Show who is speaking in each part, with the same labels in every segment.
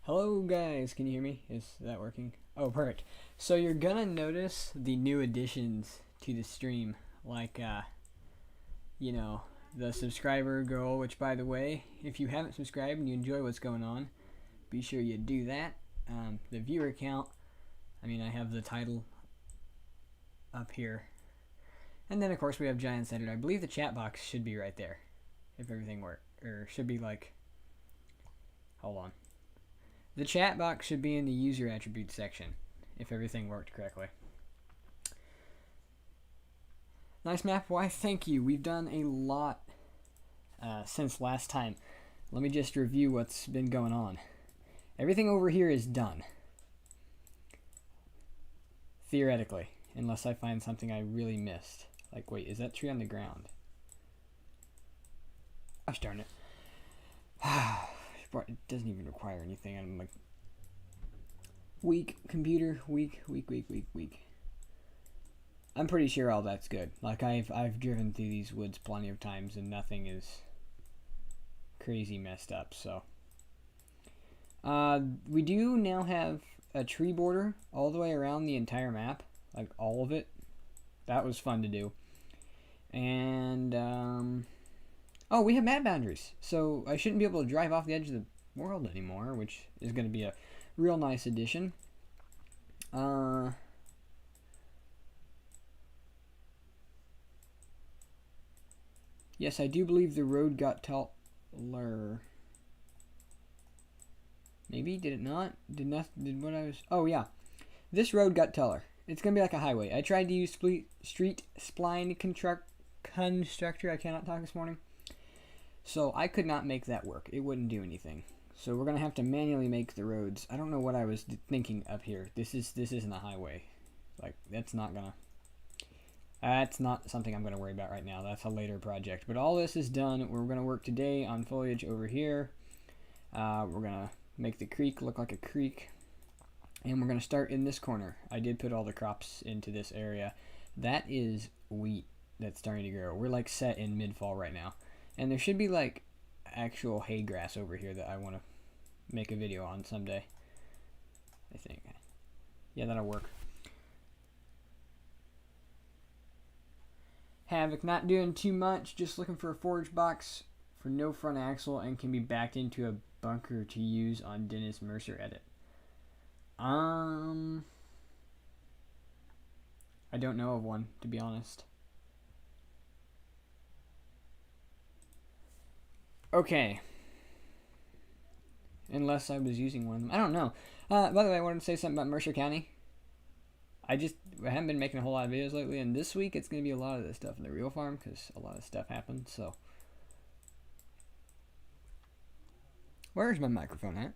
Speaker 1: Hello guys, can you hear me? Is that working? Oh, perfect. So you're gonna notice the new additions to the stream, like the subscriber goal, which by the way, if you haven't subscribed and you enjoy what's going on, be sure you do that. The viewer count, I have the title up here. And then of course we have Giant Centered. I believe the chat box should be right there, if everything worked. Or should be like, hold on. The chat box should be in the user attributes section, if everything worked correctly. Nice map. Why, thank you. We've done a lot since last time. Let me just review what's been going on. Everything over here is done. Theoretically, unless I find something I really missed. Like, wait, is that tree on the ground? Gosh darn it. It doesn't even require anything. I'm like, weak computer, weak. I'm pretty sure all that's good. Like I've driven through these woods plenty of times and nothing is crazy messed up. So we do now have a tree border all the way around the entire map, like all of it. That was fun to do. And oh, we have map boundaries, so I shouldn't be able to drive off the edge of the world anymore, which is going to be a real nice addition. Yes, I do believe the road got taller. Maybe, did it not? Did what I was... Oh, yeah. This road got taller. It's going to be like a highway. I tried to use street spline constructor. I cannot talk this morning. So I could not make that work. It wouldn't do anything. So we're gonna have to manually make the roads. I don't know what I was thinking up here. This isn't a highway. Like that's not something I'm gonna worry about right now. That's a later project. But all this is done. We're gonna work today on foliage over here. We're gonna make the creek look like a creek, and we're gonna start in this corner. I did put all the crops into this area. That is wheat that's starting to grow. We're like set in mid-fall right now. And there should be like actual hay grass over here that I want to make a video on someday. I think. Yeah, that'll work. Havoc, not doing too much. Just looking for a forage box for no front axle and can be backed into a bunker to use on Dennis Mercer edit. I don't know of one, to be honest. Okay. Unless I was using one of them. I don't know. By the way, I wanted to say something about Mercer County. I haven't been making a whole lot of videos lately, and this week it's going to be a lot of this stuff in the real farm because a lot of stuff happened, so. Where's my microphone at?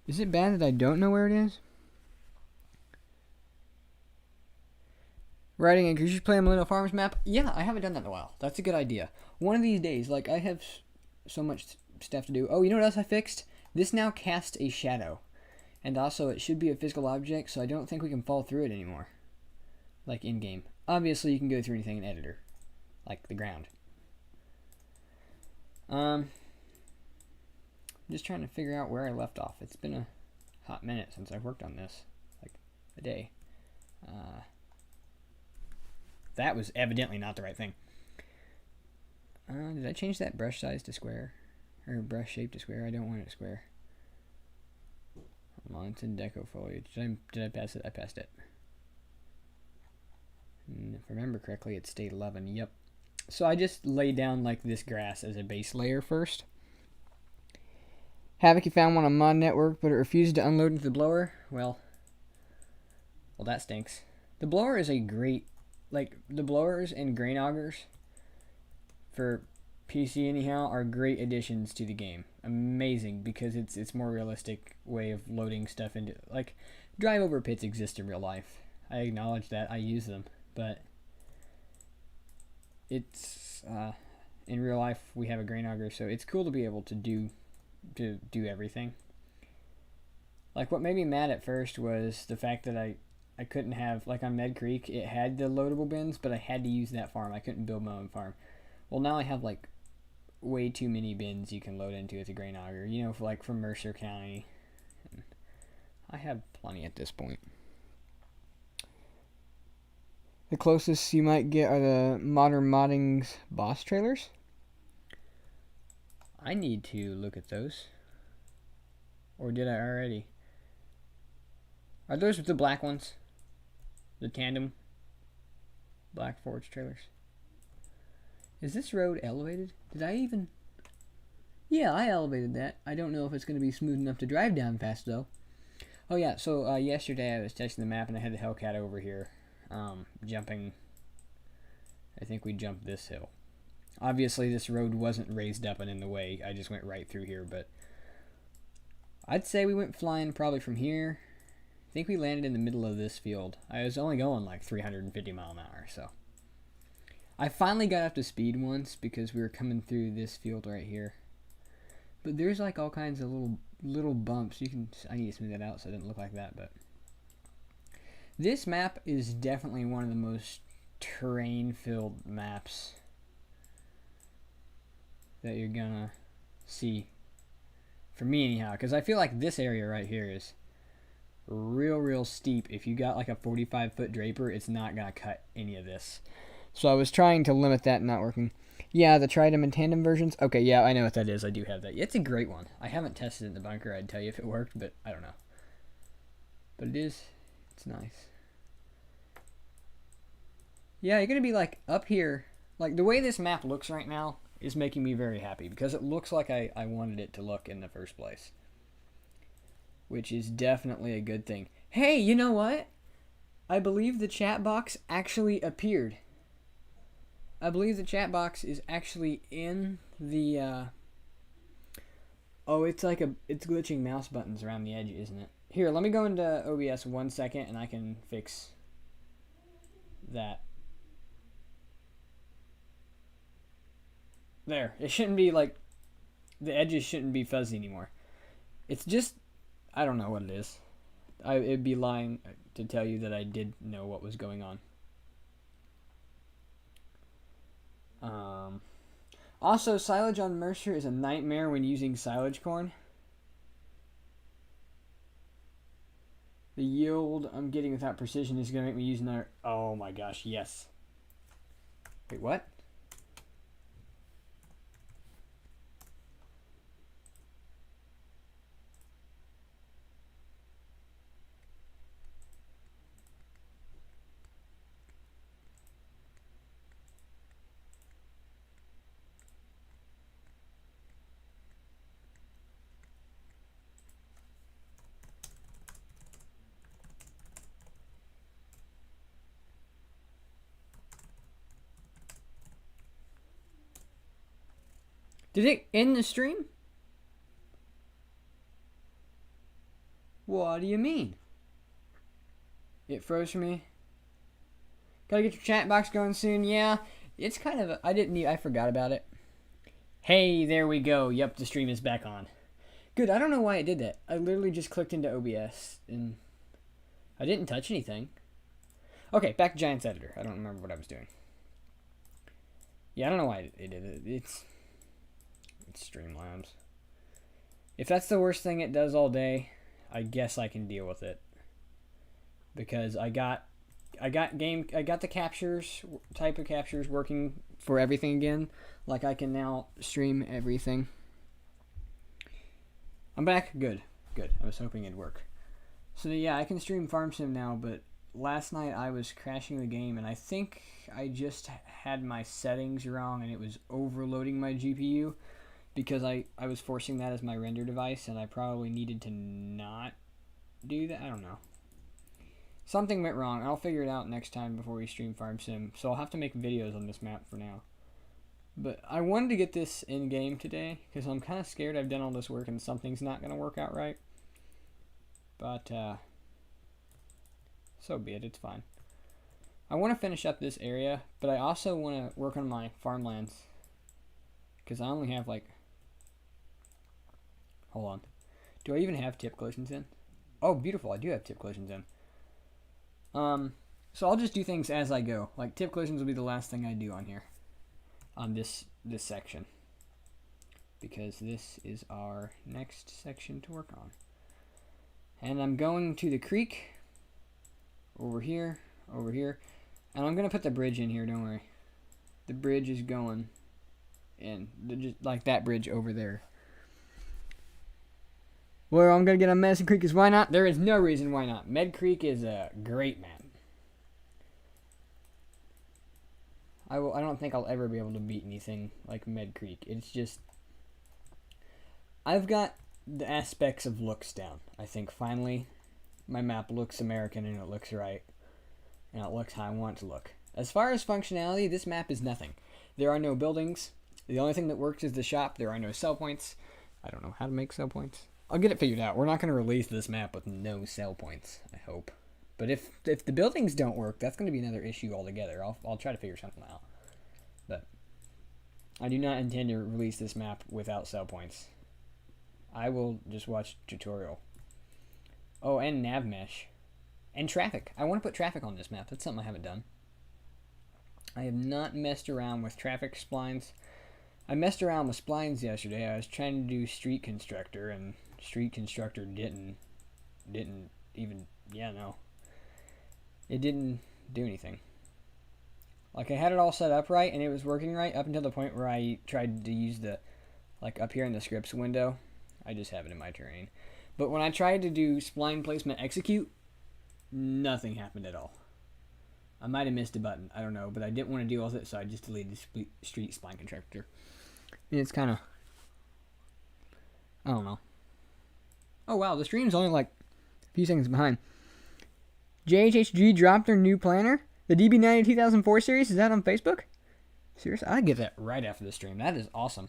Speaker 1: Is it bad that I don't know where it is? Writing a Goosey Play on Millennial Farmers map? Yeah, I haven't done that in a while. That's a good idea. One of these days, like, I have so much stuff to do. Oh, you know what else I fixed? This now casts a shadow. And also, it should be a physical object, so I don't think we can fall through it anymore. Like, in-game. Obviously, you can go through anything in Editor. Like, the ground. Just trying to figure out where I left off. It's been a hot minute since I've worked on this. Like, a day. That was evidently not the right thing. Did I change that brush size to square? Or brush shape to square? I don't want it square. Hold on, it's in deco foliage. Did I pass it? I passed it. And if I remember correctly, it's state 11. Yep. So I just laid down like this grass as a base layer first. Havoc, you found one on Mod Network, but it refused to unload into the blower? Well, that stinks. The blower is a great, like, the blowers and grain augers for PC anyhow are great additions to the game. Amazing, because it's more realistic way of loading stuff into, like, drive over pits exist in real life. I acknowledge that, I use them, but it's in real life we have a grain auger, so it's cool to be able to do everything. Like, what made me mad at first was the fact that I couldn't have, like on Med Creek, it had the loadable bins, but I had to use that farm. I couldn't build my own farm. Well, now I have like way too many bins you can load into with a grain auger, you know, for like from Mercer County. And I have plenty at this point. The closest you might get are the Modern Modding's boss trailers. I need to look at those. Or did I already? Are those the black ones? The tandem black Forge trailers? Is this road elevated? Did I even... Yeah, I elevated that. I don't know if it's going to be smooth enough to drive down fast, though. Oh, yeah, so yesterday I was testing the map and I had the Hellcat over here. Jumping... I think we jumped this hill. Obviously, this road wasn't raised up and in the way. I just went right through here, but... I'd say we went flying probably from here. I think we landed in the middle of this field. I was only going like 350 miles an hour, so... I finally got up to speed once because we were coming through this field right here. But there's like all kinds of little bumps. I need to smooth that out so it didn't look like that, but... This map is definitely one of the most terrain-filled maps that you're gonna see. For me anyhow, because I feel like this area right here is real steep. If you got like a 45-foot draper, it's not gonna cut any of this. So I was trying to limit that, not working. Yeah, the Tridem and Tandem versions. Okay, yeah, I know what that is. I do have that. It's a great one. I haven't tested it in the bunker. I'd tell you if it worked, but I don't know. But it is. It's nice. Yeah, you're going to be like up here. Like the way this map looks right now is making me very happy because it looks like I wanted it to look in the first place. Which is definitely a good thing. Hey, you know what? I believe the chat box actually appeared. I believe the chat box is actually in the, oh, it's glitching mouse buttons around the edge, isn't it? Here, let me go into OBS 1 second and I can fix that. There. It shouldn't be like, the edges shouldn't be fuzzy anymore. It's just, I don't know what it is. It'd be lying to tell you that I did know what was going on. Also, silage on Mercer is a nightmare when using silage corn. The yield I'm getting without precision is going to make me use another... Oh my gosh, yes. Wait, what? Did it end the stream? What do you mean? It froze for me. Gotta get your chat box going soon. Yeah, it's kind of... I forgot about it. Hey, there we go. Yep, the stream is back on. Good, I don't know why it did that. I literally just clicked into OBS and I didn't touch anything. Okay, back to Giants Editor. I don't remember what I was doing. Yeah, I don't know why it did it. It's Streamlabs. If that's the worst thing it does all day, I guess I can deal with it. Because I got the captures, type of captures working for everything again. Like I can now stream everything. I'm back. Good. I was hoping it'd work. So yeah, I can stream Farm Sim now, but last night I was crashing the game and I think I just had my settings wrong and it was overloading my GPU. Because I was forcing that as my render device, and I probably needed to not do that. I don't know. Something went wrong. I'll figure it out next time before we stream Farm Sim. So I'll have to make videos on this map for now. But I wanted to get this in game today because I'm kind of scared I've done all this work and something's not going to work out right. But so be it. It's fine. I want to finish up this area, but I also want to work on my farmlands because I only have like. Hold on. Do I even have tip collisions in? Oh, beautiful. I do have tip collisions in. So I'll just do things as I go. Like tip collisions will be the last thing I do on here. On this section. Because this is our next section to work on. And I'm going to the creek. Over here. Over here. And I'm going to put the bridge in here, don't worry. The bridge is going in. Just like that bridge over there. Where I'm going to get on Medicine Creek is why not? There is no reason why not. Med Creek is a great map. I don't think I'll ever be able to beat anything like Med Creek. It's just... I've got the aspects of looks down. I think finally my map looks American and it looks right. And it looks how I want it to look. As far as functionality, this map is nothing. There are no buildings. The only thing that works is the shop. There are no sell points. I don't know how to make sell points. I'll get it figured out. We're not going to release this map with no sell points, I hope. But if the buildings don't work, that's going to be another issue altogether. I'll try to figure something out. But I do not intend to release this map without sell points. I will just watch tutorial. Oh, and nav mesh. And traffic. I want to put traffic on this map. That's something I haven't done. I have not messed around with traffic splines. I messed around with splines yesterday. I was trying to do street constructor, and street constructor didn't even, yeah, no. It didn't do anything. Like, I had it all set up right, and it was working right up until the point where I tried to use the, like, up here in the scripts window. I just have it in my terrain. But when I tried to do spline placement execute, nothing happened at all. I might have missed a button. I don't know, but I didn't want to deal with it, so I just deleted the street spline constructor. And it's kind of... I don't know. Oh, wow, the stream's only, like, a few seconds behind. JHHG dropped their new planner? The DB90 2004 series? Is that on Facebook? Seriously? I'll get that right after the stream. That is awesome.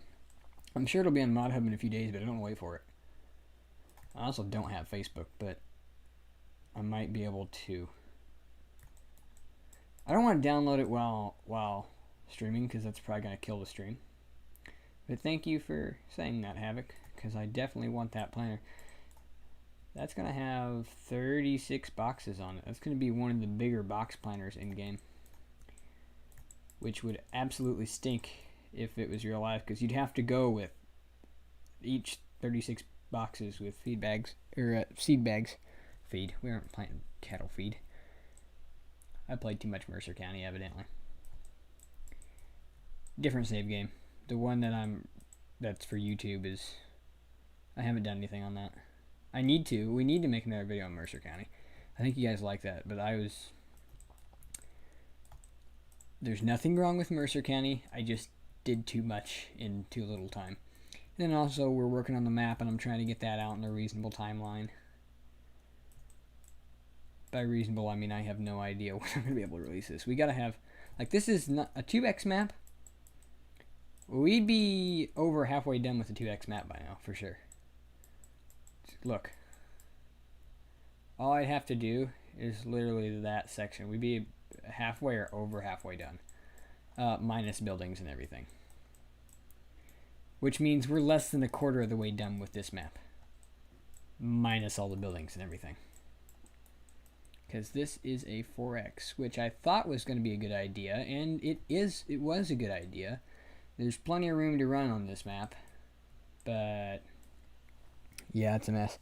Speaker 1: I'm sure it'll be on Mod Hub in a few days, but I don't wait for it. I also don't have Facebook, but I might be able to. I don't want to download it while streaming, because that's probably going to kill the stream. But thank you for saying that, Havoc, because I definitely want that planner. That's going to have 36 boxes on it. That's going to be one of the bigger box planners in game. Which would absolutely stink if it was real life, because you'd have to go with each 36 boxes with feed bags, or seed bags. Feed. We aren't planting cattle feed. I played too much Mercer County, evidently. Different save game. The one that's for YouTube is, I haven't done anything on that. I need to. We need to make another video on Mercer County. I think you guys like that, but there's nothing wrong with Mercer County. I just did too much in too little time. And then also we're working on the map, and I'm trying to get that out in a reasonable timeline. By reasonable, I mean I have no idea when I'm going to be able to release this. We got to have, like, this is not a 2x map. We'd be over halfway done with the 2x map by now, for sure. Look. All I'd have to do is literally that section. We'd be halfway or over halfway done. Minus buildings and everything. Which means we're less than a quarter of the way done with this map. Minus all the buildings and everything. Because this is a 4x, which I thought was going to be a good idea, and it was a good idea. There's plenty of room to run on this map, but yeah, it's a mess.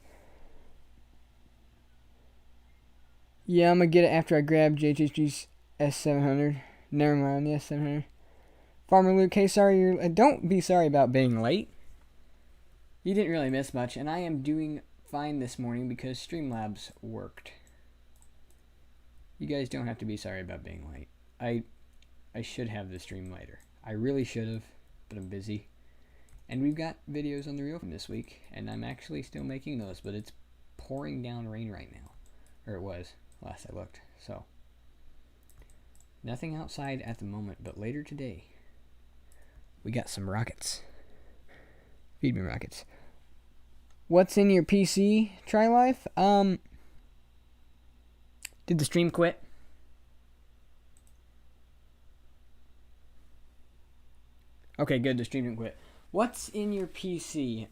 Speaker 1: Yeah, I'm going to get it after I grab JHHG's S700. Never mind, the S700. Farmer Luke, hey, sorry, don't be sorry about being late. You didn't really miss much, and I am doing fine this morning because Streamlabs worked. You guys don't have to be sorry about being late. I should have the stream later. I really should have, but I'm busy. And we've got videos on the reel from this week, and I'm actually still making those, but it's pouring down rain right now. Or it was, last I looked. So, nothing outside at the moment, but later today, we got some rockets. Feed me rockets. What's in your PC, Try Life? Did the stream quit? Okay, good, the stream didn't quit. What's in your PC?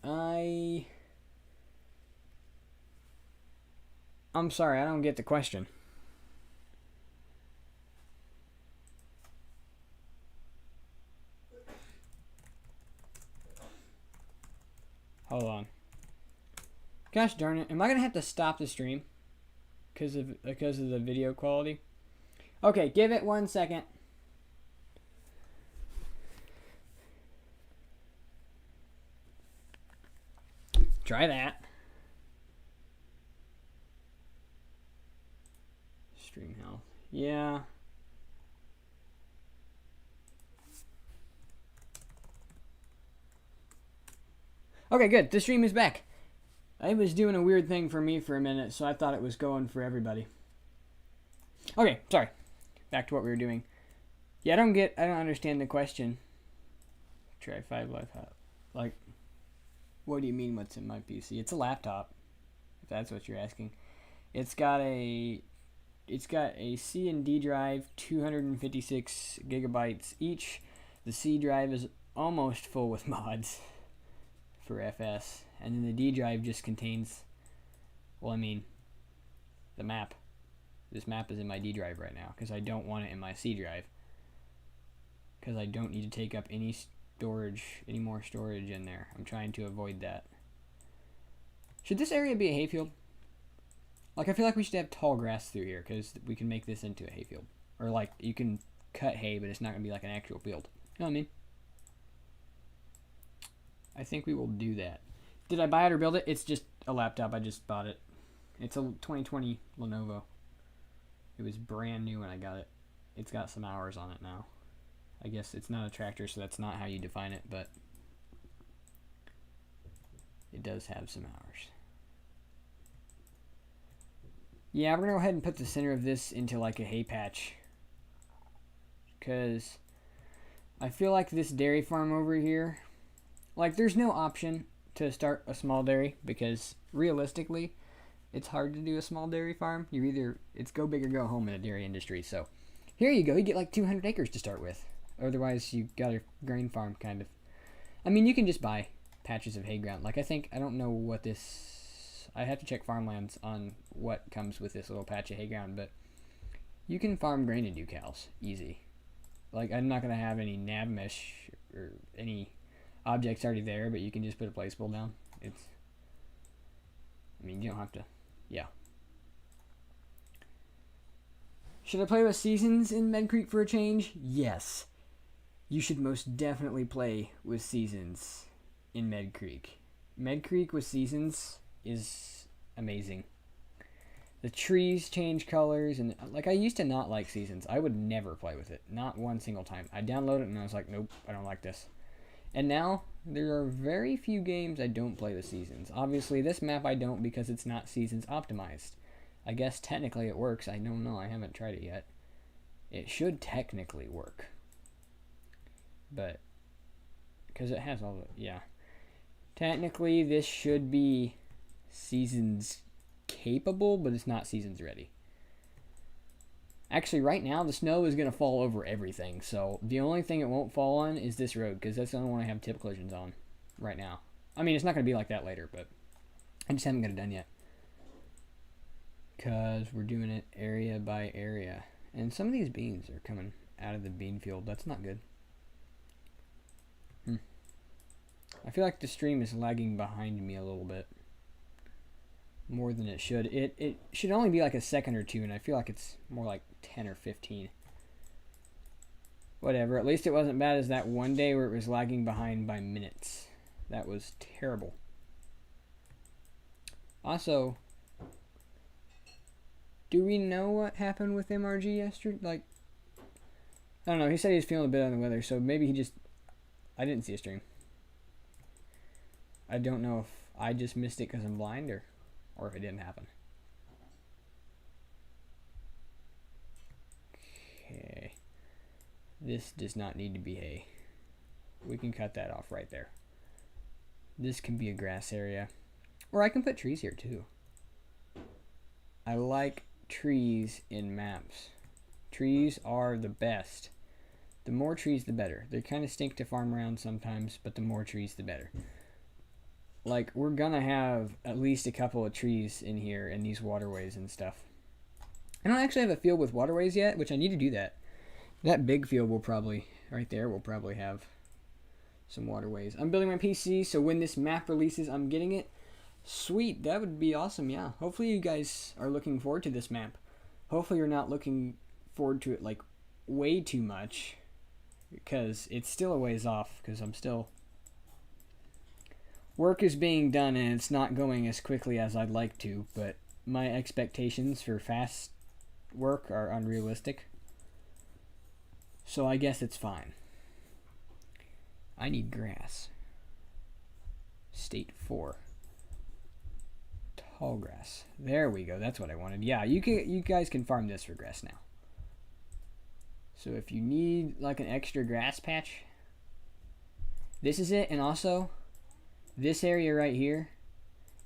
Speaker 1: I'm sorry, I don't get the question. Hold on. Gosh darn it, am I gonna have to stop the stream because of the video quality? Okay, give it 1 second. Try that. Stream health. Yeah. Okay, good. The stream is back. I was doing a weird thing for me for a minute, so I thought it was going for everybody. Okay, sorry. Back to what we were doing. Yeah, I don't understand the question. Try 5 life. Like, what do you mean what's in my PC? It's a laptop, if that's what you're asking. It's got a C and D drive, 256 gigabytes each. The C drive is almost full with mods for FS, and then the D drive just contains, well, I mean, the map. This map is in my D drive right now because I don't want it in my C drive because I don't need to take up any more storage in there. I'm trying to avoid that. Should this area be a hayfield? Like, I feel like we should have tall grass through here because we can make this into a hayfield. Or, like, you can cut hay, but it's not going to be like an actual field. You know what I mean? I think we will do that. Did I buy it or build it? It's just a laptop. I just bought it. It's a 2020 Lenovo. It was brand new when I got it. It's got some hours on it now. I guess it's not a tractor, so that's not how you define it, but it does have some hours. Yeah, we're going to go ahead and put the center of this into like a hay patch, because I feel like this dairy farm over here, like, there's no option to start a small dairy because realistically it's hard to do a small dairy farm. It's go big or go home in the dairy industry. So here you go, you get like 200 acres to start with. Otherwise you got a grain farm kind of. I mean, you can just buy patches of hay ground. Like, I don't know what this, I have to check farmlands on what comes with this little patch of hay ground, but you can farm grain and do cows easy. Like, I'm not going to have any nav mesh or any objects already there, but you can just put a place build down. I mean, you don't have to, yeah. Should I play with seasons in Med Creek for a change? Yes. You should most definitely play with seasons in Med Creek. Med Creek with seasons is amazing. The trees change colors, and like, I used to not like seasons. I would never play with it, not one single time. I downloaded it and I was like, nope, I don't like this. And now there are very few games I don't play with seasons. Obviously this map I don't because it's not seasons optimized. I guess technically it works. I don't know, I haven't tried it yet. It should technically work, but because it has all the, yeah, technically this should be seasons capable, but it's not seasons ready. Actually, right now the snow is going to fall over everything, so the only thing it won't fall on is this road, because that's the only one I have tip collisions on right now. I mean, it's not going to be like that later, but I just haven't got it done yet, because we're doing it area by area. And some of these beans are coming out of the bean field. That's not good. I feel like the stream is lagging behind me a little bit. More than it should. It should only be like a second or two, and I feel like it's more like 10 or 15. Whatever. At least it wasn't bad as that one day where it was lagging behind by minutes. That was terrible. Also, do we know what happened with MRG yesterday? Like, I don't know. He said he was feeling a bit under the weather, so maybe he just, I didn't see a stream. I don't know if I just missed it because I'm blind, or if it didn't happen. This does not need to be hay. We can cut that off right there. This can be a grass area. Or I can put trees here too. I like trees in maps. Trees are the best. The more trees, the better. They kind of stink to farm around sometimes, but the more trees, the better. Like, we're gonna have at least a couple of trees in here in these waterways and stuff. I don't actually have a field with waterways yet, which I need to do that. That big field will probably, right there, will probably have some waterways. I'm building my PC, so when this map releases, I'm getting it. Sweet, that would be awesome, yeah. Hopefully you guys are looking forward to this map. Hopefully you're not looking forward to it, like, way too much. Because it's still a ways off, because I'm still... Work is being done, and it's not going as quickly as I'd like to, but my expectations for fast work are unrealistic. So I guess it's fine. I need grass. State 4. Tall grass. There we go. That's what I wanted. Yeah, you guys can farm this for grass now. So if you need like an extra grass patch, this is it. And also, this area right here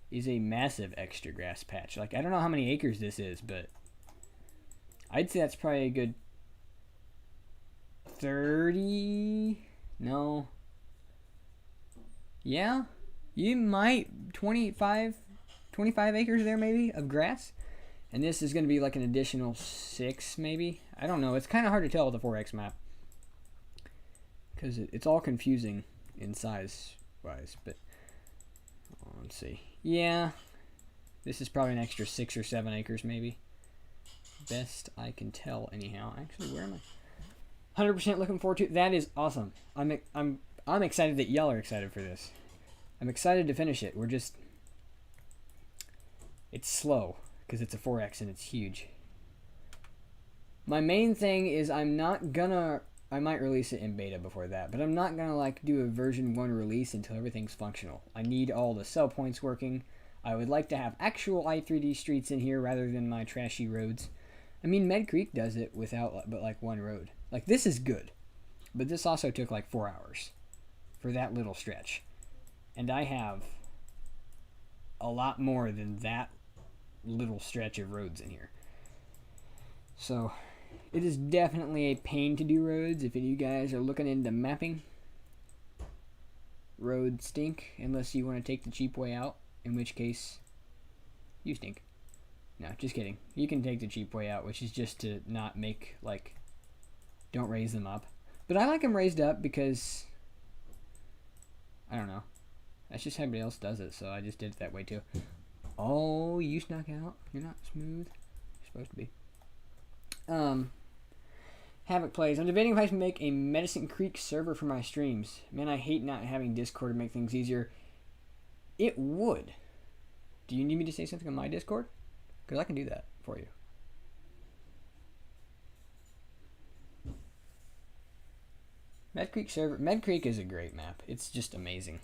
Speaker 1: is a massive extra grass patch. Like, I don't know how many acres this is, but I'd say that's probably a good 30. No. Yeah, you might 25 acres there maybe of grass. And this is going to be like an additional 6 maybe. I don't know. It's kind of hard to tell with the 4X map. Because it's all confusing in size wise. But let's see. Yeah. This is probably an extra 6 or 7 acres maybe. Best I can tell anyhow. Actually, where am I? 100% looking forward to it. That is awesome. I'm excited that y'all are excited for this. I'm excited to finish it. We're just... It's slow. Because it's a 4X and it's huge. My main thing is I might release it in beta before that, but I'm not gonna like do a version 1 release until everything's functional. I need all the cell points working. I would like to have actual i3D streets in here rather than my trashy roads. I mean, Med Creek does it without but like one road. Like, this is good, but this also took like 4 hours for that little stretch. And I have a lot more than that little stretch of roads in here. So it is definitely a pain to do roads. If any of you guys are looking into mapping, roads stink unless you want to take the cheap way out, in which case you stink. No, just kidding. You can take the cheap way out, which is just to not make, like, don't raise them up. But I like them raised up because I don't know, that's just how everybody else does it, so I just did it that way too. Oh, you snuck out. You're not smooth. You're supposed to be. Havoc plays. I'm debating if I should make a Medicine Creek server for my streams. Man, I hate not having Discord to make things easier. It would. Do you need me to say something on my Discord? Because I can do that for you. Med Creek server. Med Creek is a great map. It's just amazing.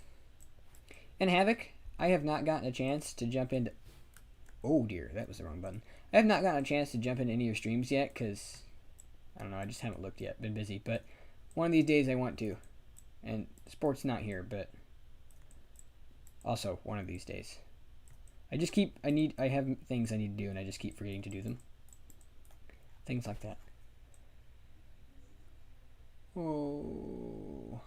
Speaker 1: And Havoc, I have not gotten a chance to jump into... Oh dear, that was the wrong button. I have not gotten a chance to jump into any of your streams yet because, I don't know, I just haven't looked yet. Been busy, but one of these days I want to. And sport's not here, but also one of these days. I have things I need to do and I just keep forgetting to do them. Things like that. Oh.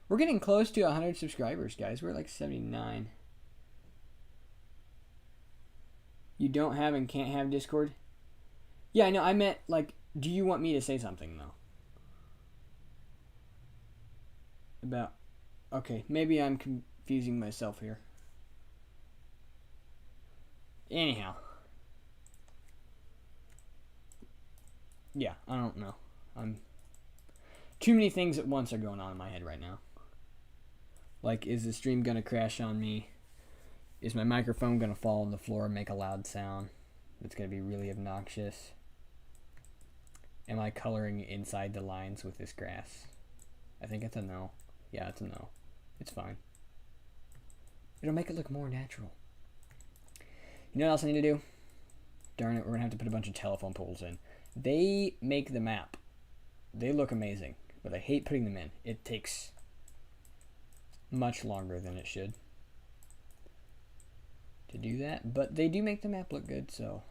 Speaker 1: We're getting close to 100 subscribers, guys. We're like 79. You don't have and can't have Discord? Yeah, I know. I meant, like, do you want me to say something, though? About... Okay, maybe I'm confusing myself here. Anyhow. Yeah, I don't know. Too many things at once are going on in my head right now. Like, is the stream gonna crash on me? Is my microphone gonna fall on the floor and make a loud sound that's gonna be really obnoxious? Am I coloring inside the lines with this grass? I think it's a no. Yeah, it's a no. It's fine. It'll make it look more natural. You know what else I need to do? Darn it, we're gonna have to put a bunch of telephone poles in. They make the map. They look amazing, but I hate putting them in. It takes much longer than it should to do that, but they do make the map look good, so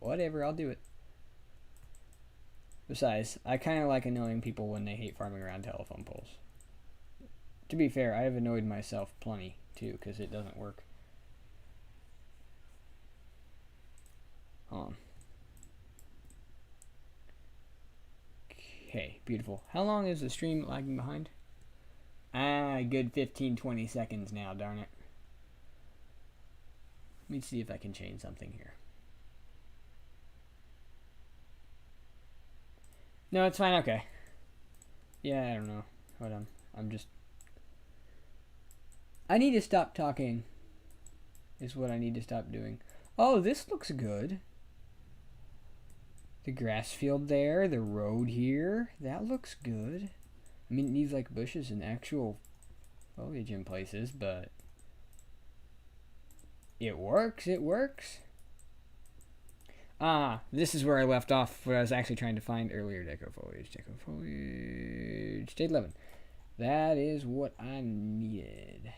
Speaker 1: whatever, I'll do it. Besides, I kind of like annoying people when they hate farming around telephone poles. To be fair, I have annoyed myself plenty too, because it doesn't work. Okay, beautiful. How long is the stream lagging behind? Good 15-20 seconds now, darn it. Let me see if I can change something here. No, it's fine, okay. Yeah, I don't know. Hold on. I need to stop talking, is what I need to stop doing. Oh, this looks good. The grass field there, the road here, that looks good. I mean, it needs like bushes and actual foliage in places, but it works, it works. This is where I left off, what I was actually trying to find earlier. Deco foliage, state 11. That is what I needed.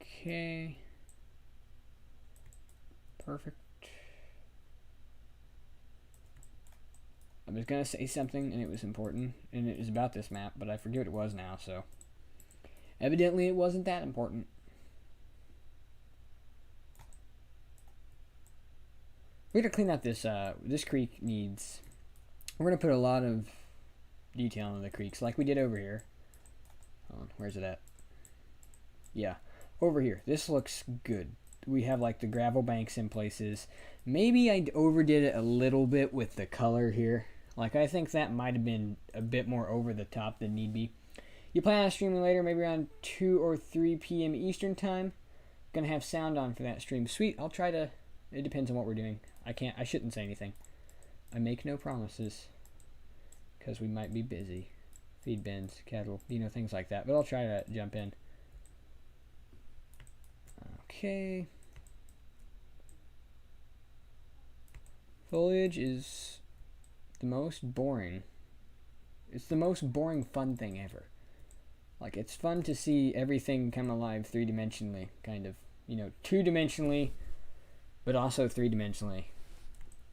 Speaker 1: Okay. Perfect. I was going to say something, and it was important, and it was about this map, but I forget what it was now, so evidently it wasn't that important. We're going to clean out this, this creek needs, we're going to put a lot of detail into the creeks, like we did over here. Hold on, where's it at? Yeah, over here. This looks good. We have like the gravel banks in places. Maybe I overdid it a little bit with the color here. Like, I think that might have been a bit more over the top than need be. You plan on streaming later, maybe around 2 or 3 p.m. Eastern time. Gonna have sound on for that stream. Sweet, I'll try to, it depends on what we're doing. I shouldn't say anything. I make no promises, because we might be busy. Feed bins, cattle, you know, things like that. But I'll try to jump in. Okay. Foliage is the most boring. It's the most boring fun thing ever. Like, it's fun to see everything come alive three-dimensionally, kind of. You know, two-dimensionally, but also three-dimensionally.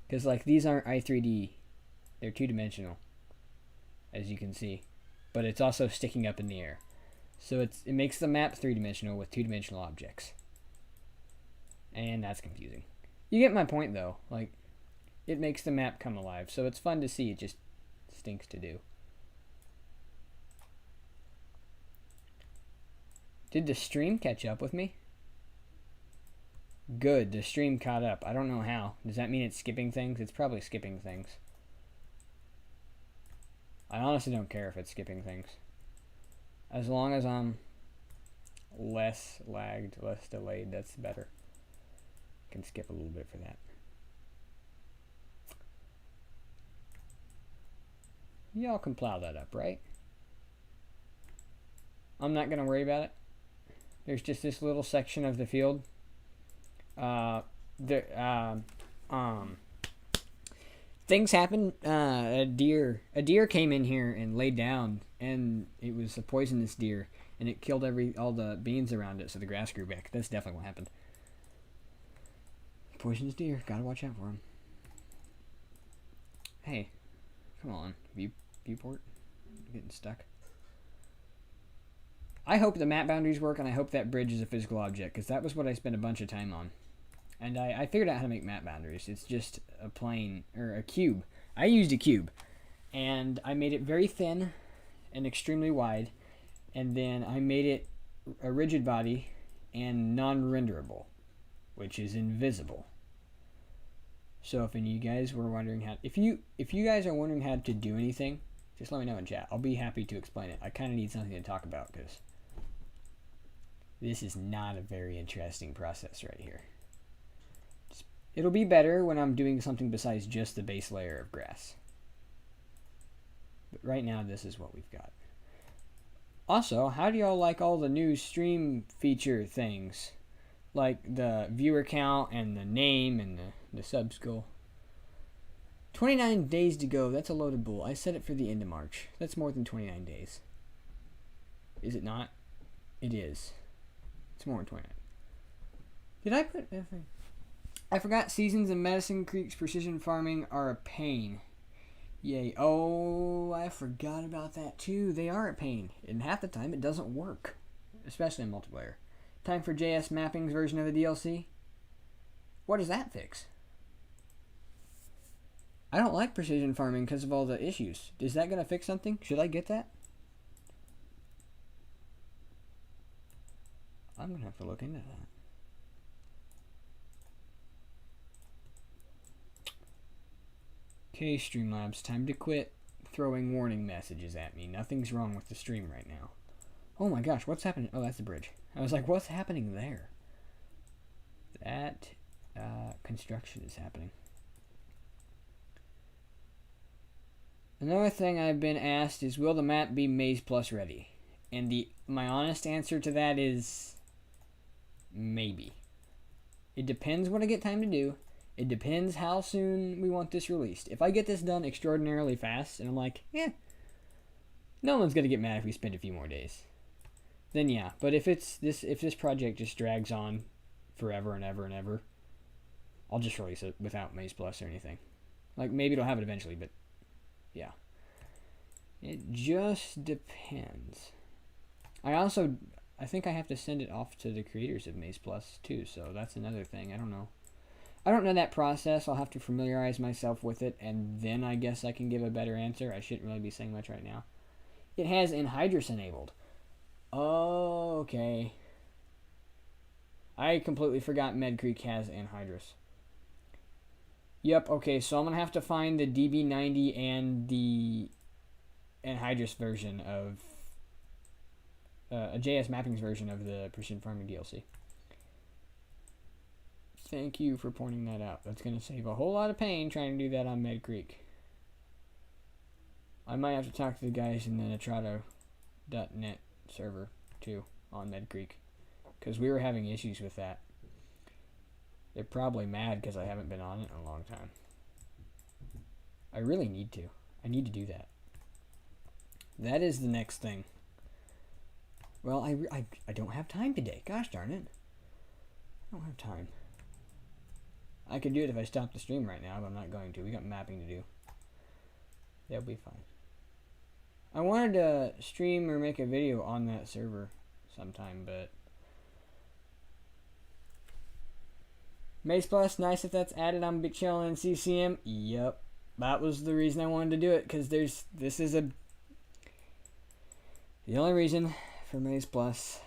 Speaker 1: Because, like, these aren't i3D. They're two-dimensional, as you can see. But it's also sticking up in the air. So it makes the map three-dimensional with two-dimensional objects. And that's confusing. You get my point, though. Like, it makes the map come alive. So it's fun to see. It just stinks to do. Did the stream catch up with me? Good, the stream caught up. I don't know how. Does that mean it's skipping things? It's probably skipping things. I honestly don't care if it's skipping things. As long as I'm less lagged, less delayed, that's better. I can skip a little bit for that. Y'all can plow that up, right? I'm not going to worry about it. There's just this little section of the field. Things happen. A deer came in here and laid down, and it was a poisonous deer, and it killed all the beans around it, so the grass grew back. That's definitely what happened. Poisonous deer, gotta watch out for him. Hey, come on, viewport, I'm getting stuck. I hope the map boundaries work, and I hope that bridge is a physical object, because that was what I spent a bunch of time on. And I figured out how to make map boundaries. It's just a plane, or a cube. I used a cube, and I made it very thin and extremely wide, and then I made it a rigid body and non-renderable, which is invisible. So if any of you guys were wondering how, if you guys are wondering how to do anything, just let me know in chat. I'll be happy to explain it. I kind of need something to talk about, because this is not a very interesting process right here. It'll be better when I'm doing something besides just the base layer of grass. But right now, this is what we've got. Also, how do y'all like all the new stream feature things? Like the viewer count and the name and the sub skull. 29 days to go. That's a load of bull. I set it for the end of March. That's more than 29 days. Is it not? It is. It's more than 29. Did I put... I forgot seasons in Medicine Creek's precision farming are a pain. Yay. Oh, I forgot about that too. They are a pain. And half the time it doesn't work. Especially in multiplayer. Time for JS Mapping's version of the DLC. What does that fix? I don't like precision farming because of all the issues. Is that going to fix something? Should I get that? I'm going to have to look into that. Okay, Streamlabs, time to quit throwing warning messages at me. Nothing's wrong with the stream right now. Oh my gosh, what's happening? Oh, that's the bridge. I was like, what's happening there? That construction is happening. Another thing I've been asked is, will the map be Maze Plus ready? And my honest answer to that is maybe. It depends what I get time to do. It depends how soon we want this released. If I get this done extraordinarily fast, and I'm like, no one's gonna get mad if we spend a few more days, then yeah. But if this project just drags on forever and ever and ever, I'll just release it without Maze Plus or anything. Like, maybe it'll have it eventually, but yeah. It just depends. I think I have to send it off to the creators of Maze Plus too, so that's another thing. I don't know. I don't know that process. I'll have to familiarize myself with it, and then I guess I can give a better answer. I shouldn't really be saying much right now. It has Anhydrous enabled. Oh, okay. I completely forgot Med Creek has Anhydrous. Yep, okay, so I'm going to have to find the DB90 and the Anhydrous version of... a JS Mappings version of the Precision Farming DLC. Thank you for pointing that out. That's going to save a whole lot of pain trying to do that on Med Creek. I might have to talk to the guys in the Nitrado.net server too on Med Creek, because we were having issues with that. They're probably mad because I haven't been on it in a long time. I really need to. I need to do that. That is the next thing. Well, I don't have time today. Gosh darn it. I don't have time. I could do it if I stopped the stream right now, but I'm not going to. We got mapping to do. That'll be fine. I wanted to stream or make a video on that server sometime, but... Maze Plus, nice if that's added on Big Shell and CCM. Yep. That was the reason I wanted to do it, because the only reason for Maze Plus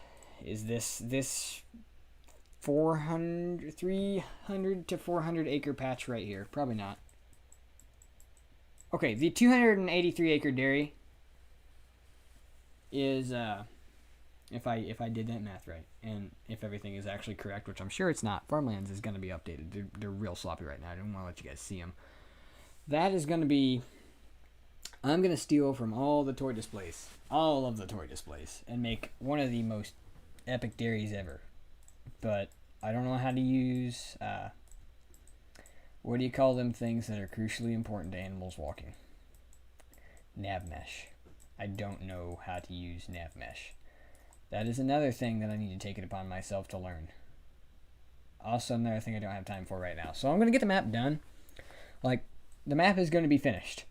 Speaker 1: is this 300 to 400 acre patch right here. Probably not. Okay, the 283 acre dairy is if I did that math right, and if everything is actually correct, which I'm sure it's not. Farmlands is going to be updated. They're real sloppy right now. I don't want to let you guys see them. That is going to be... I'm going to steal from all the toy displays. All of the toy displays. And make one of the most epic dairies ever. But I don't know how to use... what do you call them things that are crucially important to animals walking? Nav mesh. I don't know how to use nav mesh. That is another thing that I need to take it upon myself to learn. Also another thing I don't have time for right now. So I'm going to get the map done. Like, the map is going to be finished.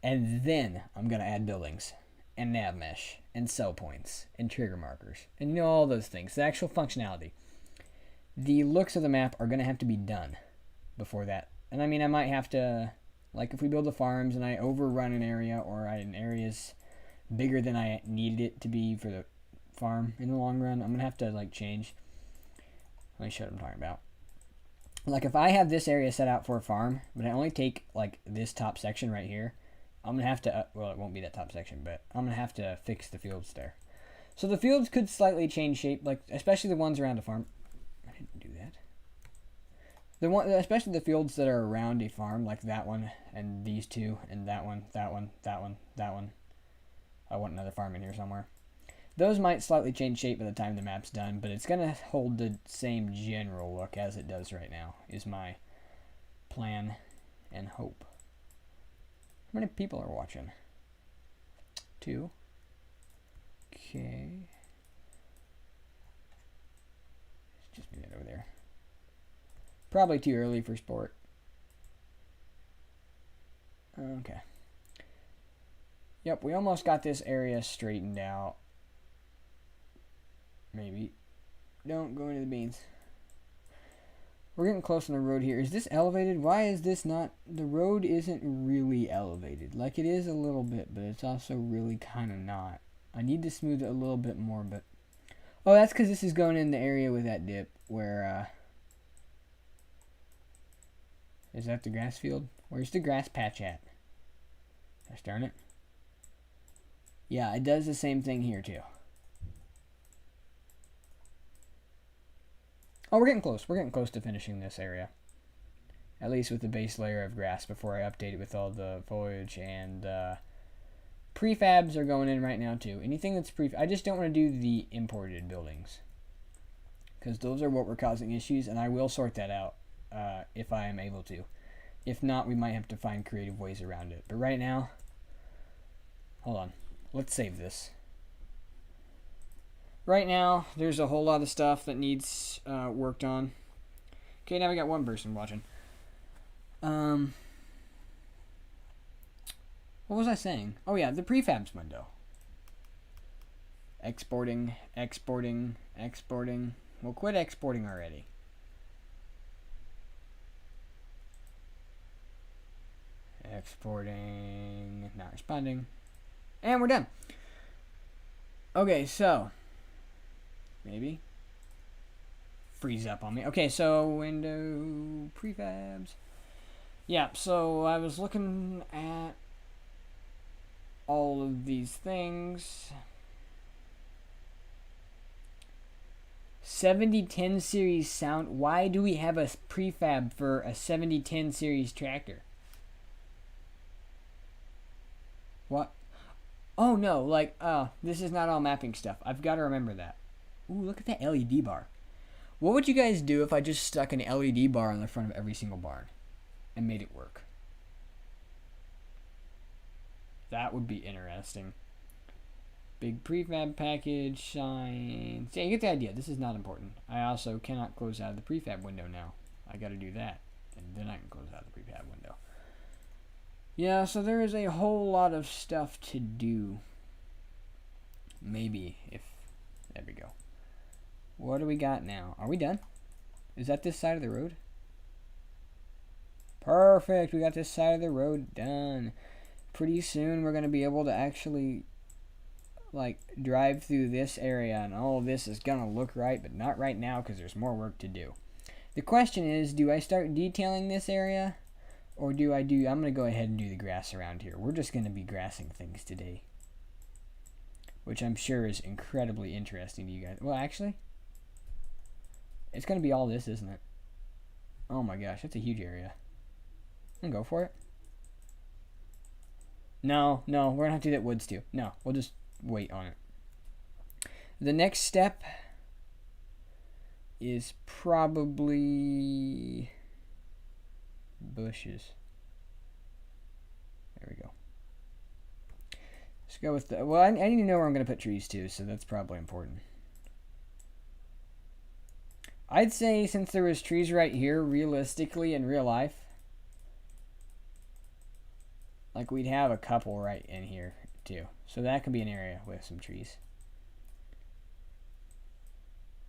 Speaker 1: And then I'm going to add buildings. And nav mesh. And sell points. And trigger markers. And all those things. The actual functionality. The looks of the map are going to have to be done before that. And I mean, I might have to... Like, if we build the farms and I overrun an area, or an area's bigger than I needed it to be for the farm in the long run, I'm going to have to, like, change. Let me show what I'm talking about. Like, if I have this area set out for a farm, but I only take, like, this top section right here, I'm going to have to, well, it won't be that top section, but I'm going to have to fix the fields there. So the fields could slightly change shape, like, especially the ones around a farm. I didn't do that. Especially the fields that are around a farm, like that one, and these two, and that one, that one, that one, that one. I want another farm in here somewhere. Those might slightly change shape by the time the map's done, but it's going to hold the same general look as it does right now, is my plan and hope. How many people are watching? 2. Okay. It's just me over there. Probably too early for sport. Okay. Yep, we almost got this area straightened out. Maybe. Don't go into the beans. We're getting close on the road here. Is this elevated? Why is this not... The road isn't really elevated. Like, it is a little bit, but it's also really kind of not. I need to smooth it a little bit more, but... Oh, that's because this is going in the area with that dip where... Is that the grass field? Where's the grass patch at? Gosh darn it. Yeah, it does the same thing here, too. Oh, we're getting close. We're getting close to finishing this area. At least with the base layer of grass before I update it with all the foliage. And prefabs are going in right now, too. Anything that's I just don't want to do the imported buildings, because those are what were causing issues, and I will sort that out if I am able to. If not, we might have to find creative ways around it. But right now, hold on. Let's save this. Right now, there's a whole lot of stuff that needs worked on. Okay, now we got one person watching. What was I saying? Oh yeah, the prefabs window. Exporting, exporting, exporting. Well, quit exporting already. Exporting, not responding. And we're done. Okay, so... Maybe. Freeze up on me. Okay, so window prefabs. Yeah, so I was looking at all of these things. 7010 series sound. Why do we have a prefab for a 7010 series tractor? What? Oh no, like, this is not all mapping stuff. I've got to remember that. Ooh, look at that LED bar. What would you guys do if I just stuck an LED bar on the front of every single barn and made it work? That would be interesting. Big prefab package, signs. Yeah, you get the idea. This is not important. I also cannot close out of the prefab window now. I got to do that, and then I can close out the prefab window. Yeah, so there is a whole lot of stuff to do. Maybe if... There we go. What do we got now? Are we done? Is that this side of the road? Perfect. We got this side of the road done. Pretty soon we're going to be able to actually like drive through this area, and all of this is going to look right, but not right now because there's more work to do. The question is, do I start detailing this area, or do I'm going to go ahead and do the grass around here. We're just going to be grassing things today, which I'm sure is incredibly interesting to you guys. Well, actually, it's going to be all this, isn't it? Oh my gosh, that's a huge area. I'm going to go for it. No, we're going to have to do that woods too. No, we'll just wait on it. The next step is probably bushes. There we go. Let's go with the... Well, I need to know where I'm going to put trees too, so that's probably important. I'd say since there was trees right here, realistically in real life, like we'd have a couple right in here too. So that could be an area with some trees.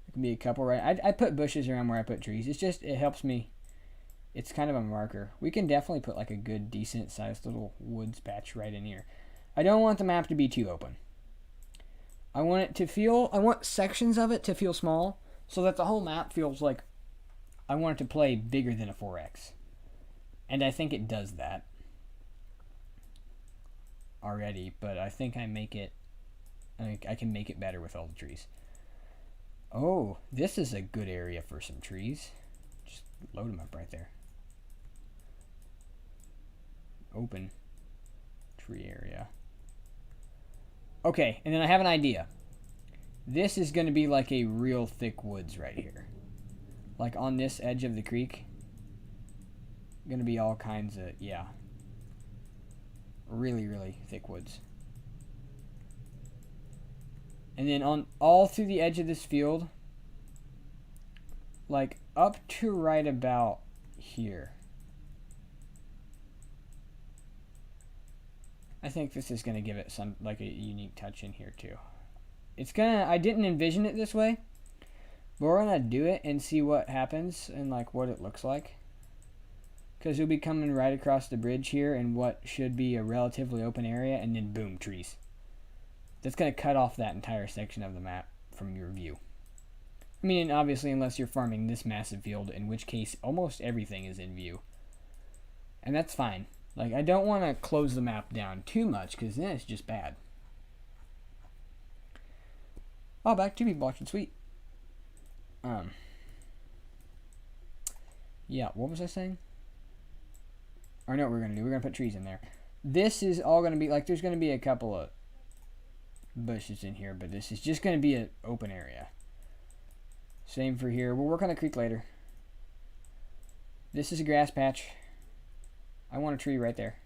Speaker 1: It could be a couple right... I put bushes around where I put trees. It's just, it helps me. It's kind of a marker. We can definitely put like a good, decent sized little woods patch right in here. I don't want the map to be too open. I want it to feel... I want sections of it to feel small, so that the whole map feels like I want it to play bigger than a 4X. And I think it does that already, but I think I can make it better with all the trees. Oh, this is a good area for some trees. Just load them up right there. Open tree area. Okay, and then I have an idea. this is going to be like a real thick woods right here. Like on this edge of the creek. Going to be all kinds of, yeah. Really, really thick woods. And then on all through the edge of this field, like up to right about here. I think this is going to give it some, like a unique touch in here too. It's gonna, I didn't envision it this way, but we're gonna do it and see what happens and like what it looks like. Because you'll be coming right across the bridge here in what should be a relatively open area, and then boom, trees. That's going to cut off that entire section of the map from your view. I mean, obviously, unless you're farming this massive field, in which case almost everything is in view. And that's fine. Like, I don't want to close the map down too much, because then it's just bad. Oh, back to people watching. Sweet. Yeah, what was I saying? Or no, what we're going to do. We're going to put trees in there. This is all going to be, like, there's going to be a couple of bushes in here, but this is just going to be an open area. Same for here. We'll work on the creek later. This is a grass patch. I want a tree right there.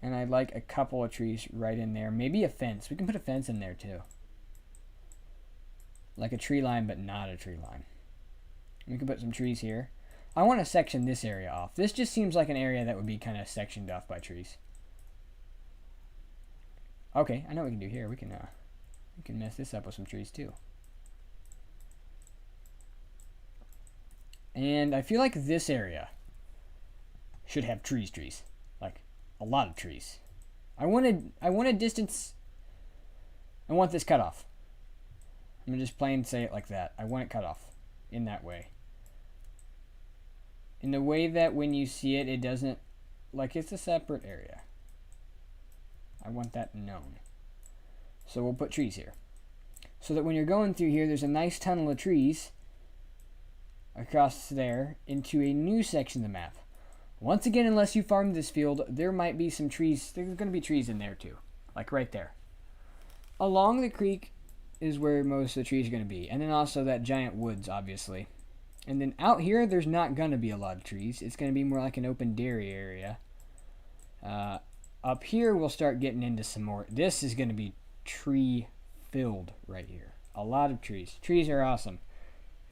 Speaker 1: And I'd like a couple of trees right in there. Maybe a fence. We can put a fence in there too. Like a tree line, but not a tree line. We can put some trees here. I want to section this area off. This just seems like an area that would be kind of sectioned off by trees. Okay, I know what we can do here. We can mess this up with some trees too. And I feel like this area should have trees. Like a lot of trees. I want a distance. I want this cut off. I'm gonna just plain say it like that. I want it cut off in that way. In the way that when you see it, it doesn't, like it's a separate area. I want that known. So we'll put trees here. So that when you're going through here, there's a nice tunnel of trees across there into a new section of the map. Once again, unless you farm this field, there might be some trees. There's going to be trees in there too. Like right there. Along the creek is where most of the trees are going to be. And then also that giant woods, obviously. And then out here, there's not going to be a lot of trees. It's going to be more like an open dairy area. Up here, we'll start getting into some more. This is going to be tree filled right here. A lot of trees. Trees are awesome.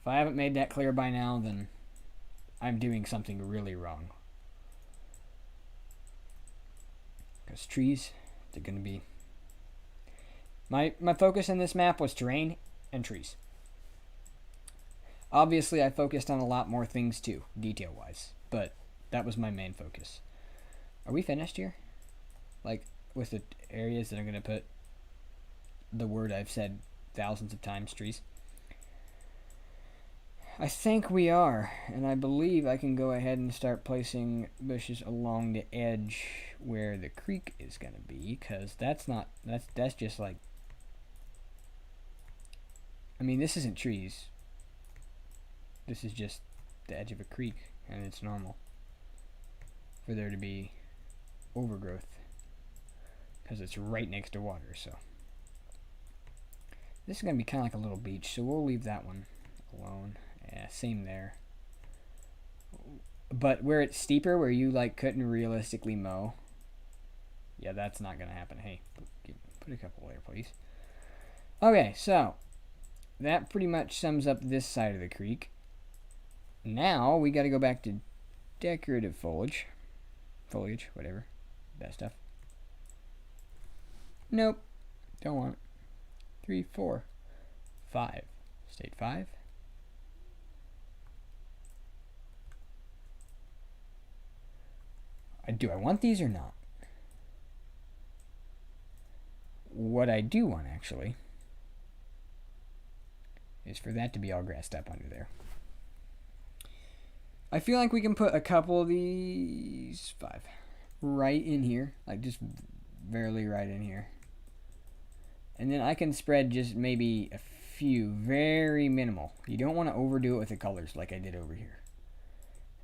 Speaker 1: If I haven't made that clear by now, then I'm doing something really wrong. Because trees, they're going to be... My focus in this map was terrain and trees. Obviously, I focused on a lot more things too, detail-wise. But that was my main focus. Are we finished here? Like, with the areas that I'm going to put the word I've said thousands of times, trees? I think we are, and I believe I can go ahead and start placing bushes along the edge where the creek is going to be, because that's just like, I mean, this isn't trees. This is just the edge of a creek, and it's normal for there to be overgrowth because it's right next to water. So this is going to be kind of like a little beach, so we'll leave that one alone. Yeah, same there. But where it's steeper, where you like couldn't realistically mow, yeah, that's not going to happen. Hey, put a couple there, please. Okay, so that pretty much sums up this side of the creek. Now we got to go back to decorative foliage, whatever, that stuff. Nope, don't want it. 3, 4, 5, state 5. Do I want these or not? What I do want, actually, is for that to be all grassed up under there. I feel like we can put a couple of these, 5, right in here, like just barely right in here. And then I can spread just maybe a few, very minimal. You don't want to overdo it with the colors like I did over here.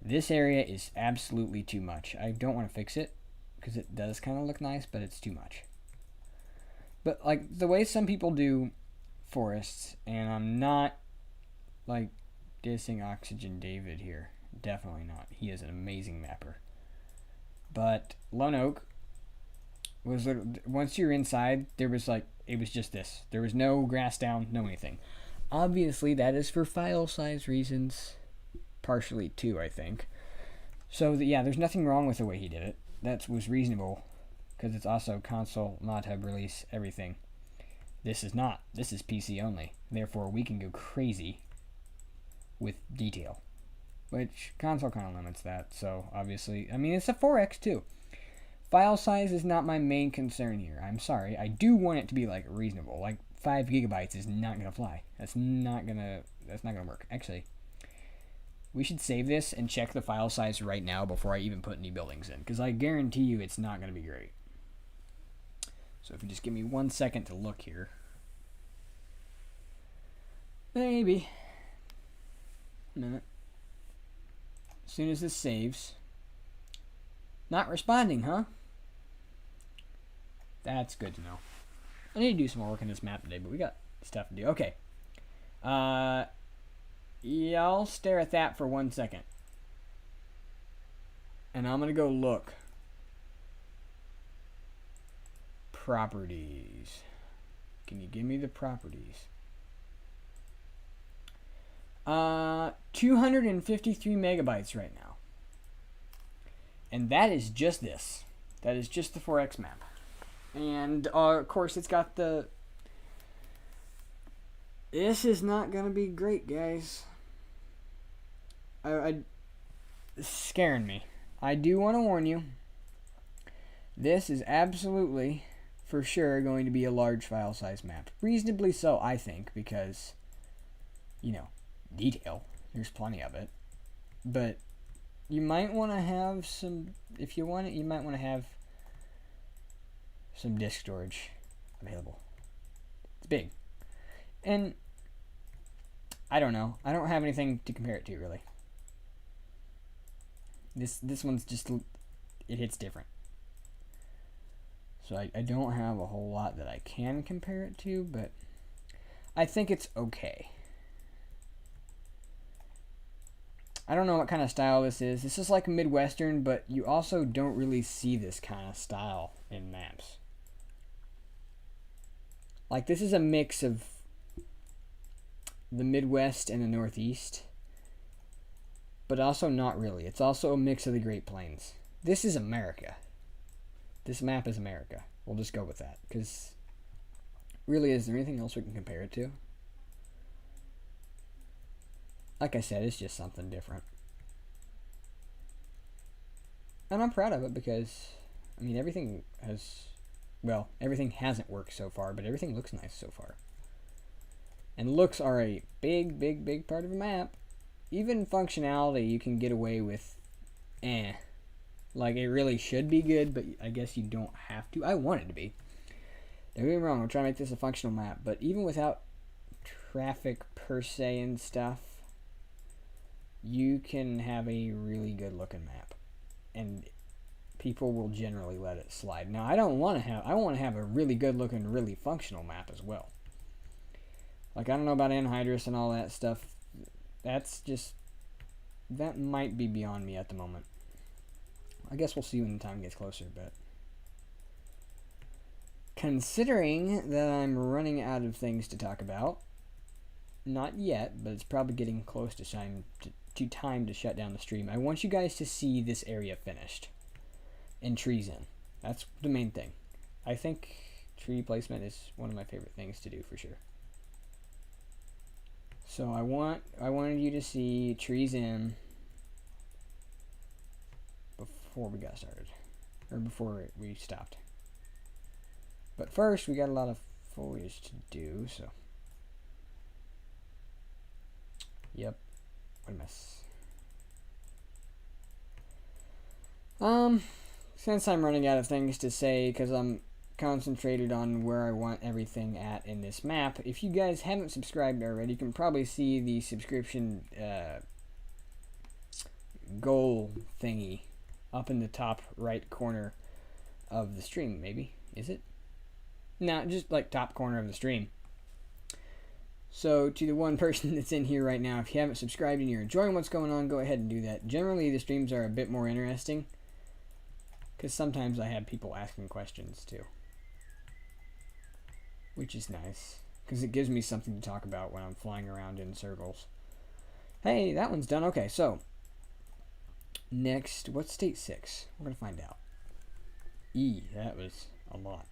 Speaker 1: This area is absolutely too much. I don't want to fix it because it does kind of look nice, but it's too much. But like the way some people do forests, and I'm not like dissing Oxygen David here. Definitely not. He is an amazing mapper. But Lone Oak was, once you're inside, there was like, it was just this. There was no grass down, no anything. Obviously, that is for file size reasons. Partially too, I think. So yeah, there's nothing wrong with the way he did it. That was reasonable, because it's also console, mod hub release, everything. This is not. This is PC only. Therefore, we can go crazy with detail, which console kind of limits that. So obviously, I mean, it's a 4X too. File size is not my main concern here. I'm sorry. I do want it to be like reasonable. Like 5 gigabytes is not gonna fly. That's not gonna work. Actually, we should save this and check the file size right now before I even put any buildings in, because I guarantee you it's not gonna be great. So if you just give me 1 second to look here. Maybe. A minute. As soon as this saves. Not responding, huh? That's good to know. I need to do some more work on this map today, but we got stuff to do. Okay. Y'all stare at that for 1 second. And I'm going to go look. Properties. Can you give me the properties? 253 megabytes right now. And that is just this. That is just the 4X map. And, of course, it's got the... This is not going to be great, guys. It's scaring me. I do want to warn you. This is absolutely, for sure, going to be a large file size map. Reasonably so, I think, because, you know, detail. There's plenty of it. But you might want to have some, if you want it, you might want to have some disk storage available. It's big. And I don't know. I don't have anything to compare it to, really. This one's just, it hits different. So I don't have a whole lot that I can compare it to, but I think it's okay. I don't know what kind of style this is. This is like Midwestern, but you also don't really see this kind of style in maps. Like, this is a mix of the Midwest and the Northeast, but also not really. It's also a mix of the Great Plains. This is America. This map is America. We'll just go with that, because really, is there anything else we can compare it to? Like I said, it's just something different. And I'm proud of it because, I mean, everything has, well, everything hasn't worked so far, but everything looks nice so far. And looks are a big, big, big part of a map. Even functionality, you can get away with, like, it really should be good, but I guess you don't have to. I want it to be. Don't get me wrong, I'm trying to make this a functional map, but even without traffic per se and stuff, you can have a really good looking map, and people will generally let it slide. Now, I want to have a really good looking, really functional map as well. Like, I don't know about anhydrous and all that stuff. That's just, that might be beyond me at the moment. I guess we'll see when the time gets closer, but considering that I'm running out of things to talk about, not yet, but it's probably getting close to time to shut down the stream. I want you guys to see this area finished and trees in. That's the main thing. I think tree placement is one of my favorite things to do for sure. So I wanted you to see trees in before we got started, or before we stopped. But first, we got a lot of foliage to do, so. Yep. What a mess. Since I'm running out of things to say, because I'm concentrated on where I want everything at in this map, if you guys haven't subscribed already, you can probably see the subscription goal thingy up in the top right corner of the stream, maybe. Is it? Now, just like top corner of the stream. So to the one person that's in here right now, if you haven't subscribed and you're enjoying what's going on, go ahead and do that. Generally, the streams are a bit more interesting because sometimes I have people asking questions too, which is nice because it gives me something to talk about when I'm flying around in circles. Hey, that one's done. Okay, so next, what's state 6? We're going to find out. E, that was a lot.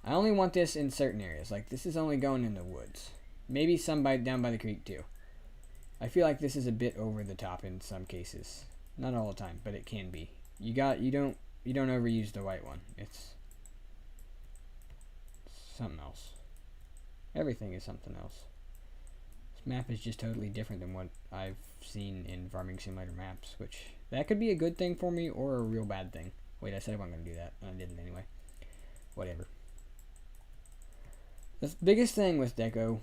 Speaker 1: I only want this in certain areas. Like, this is only going in the woods. Maybe some down by the creek, too. I feel like this is a bit over the top in some cases. Not all the time, but it can be. You don't overuse the white one. It's something else. Everything is something else. This map is just totally different than what I've seen in Farming Simulator maps, which that could be a good thing for me or a real bad thing. Wait, I said I wasn't going to do that, and I didn't anyway. Whatever. The biggest thing with deco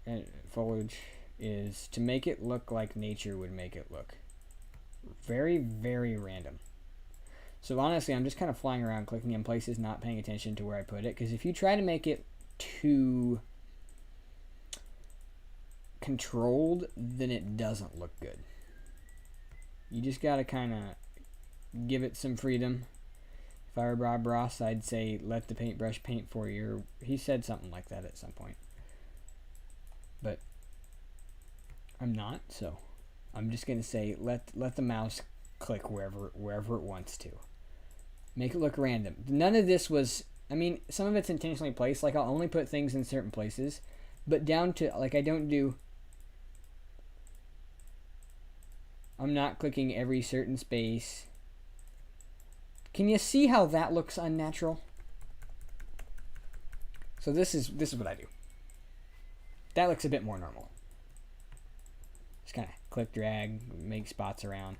Speaker 1: and foliage is to make it look like nature would make it look. Very, very random. So honestly, I'm just kind of flying around, clicking in places, not paying attention to where I put it, because if you try to make it too controlled, then it doesn't look good. You just got to kind of give it some freedom. If I were Bob Ross, I'd say let the paintbrush paint for you. He said something like that at some point. But I'm not, so I'm just going to say let the mouse click wherever it wants to. Make it look random. None of this was, I mean, some of it's intentionally placed. Like, I'll only put things in certain places. But down to, like, I'm not clicking every certain space. Can you see how that looks unnatural? So this is what I do. That looks a bit more normal. Just kind of click, drag, make spots around.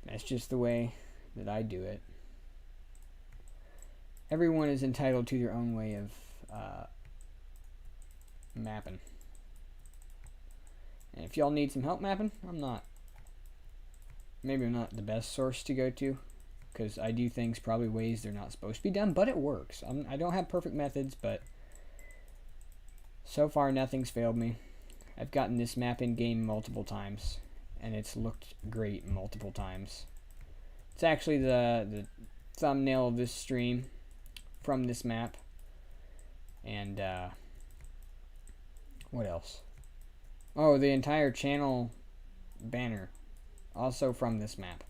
Speaker 1: That's just the way that I do it. Everyone is entitled to their own way of mapping. And if y'all need some help mapping, maybe I'm not the best source to go to, because I do things probably ways they're not supposed to be done, but it works. I don't have perfect methods, but so far nothing's failed me. I've gotten this map in game multiple times, and it's looked great multiple times. It's actually the thumbnail of this stream from this map. And what else? Oh, the entire channel banner, also from this map.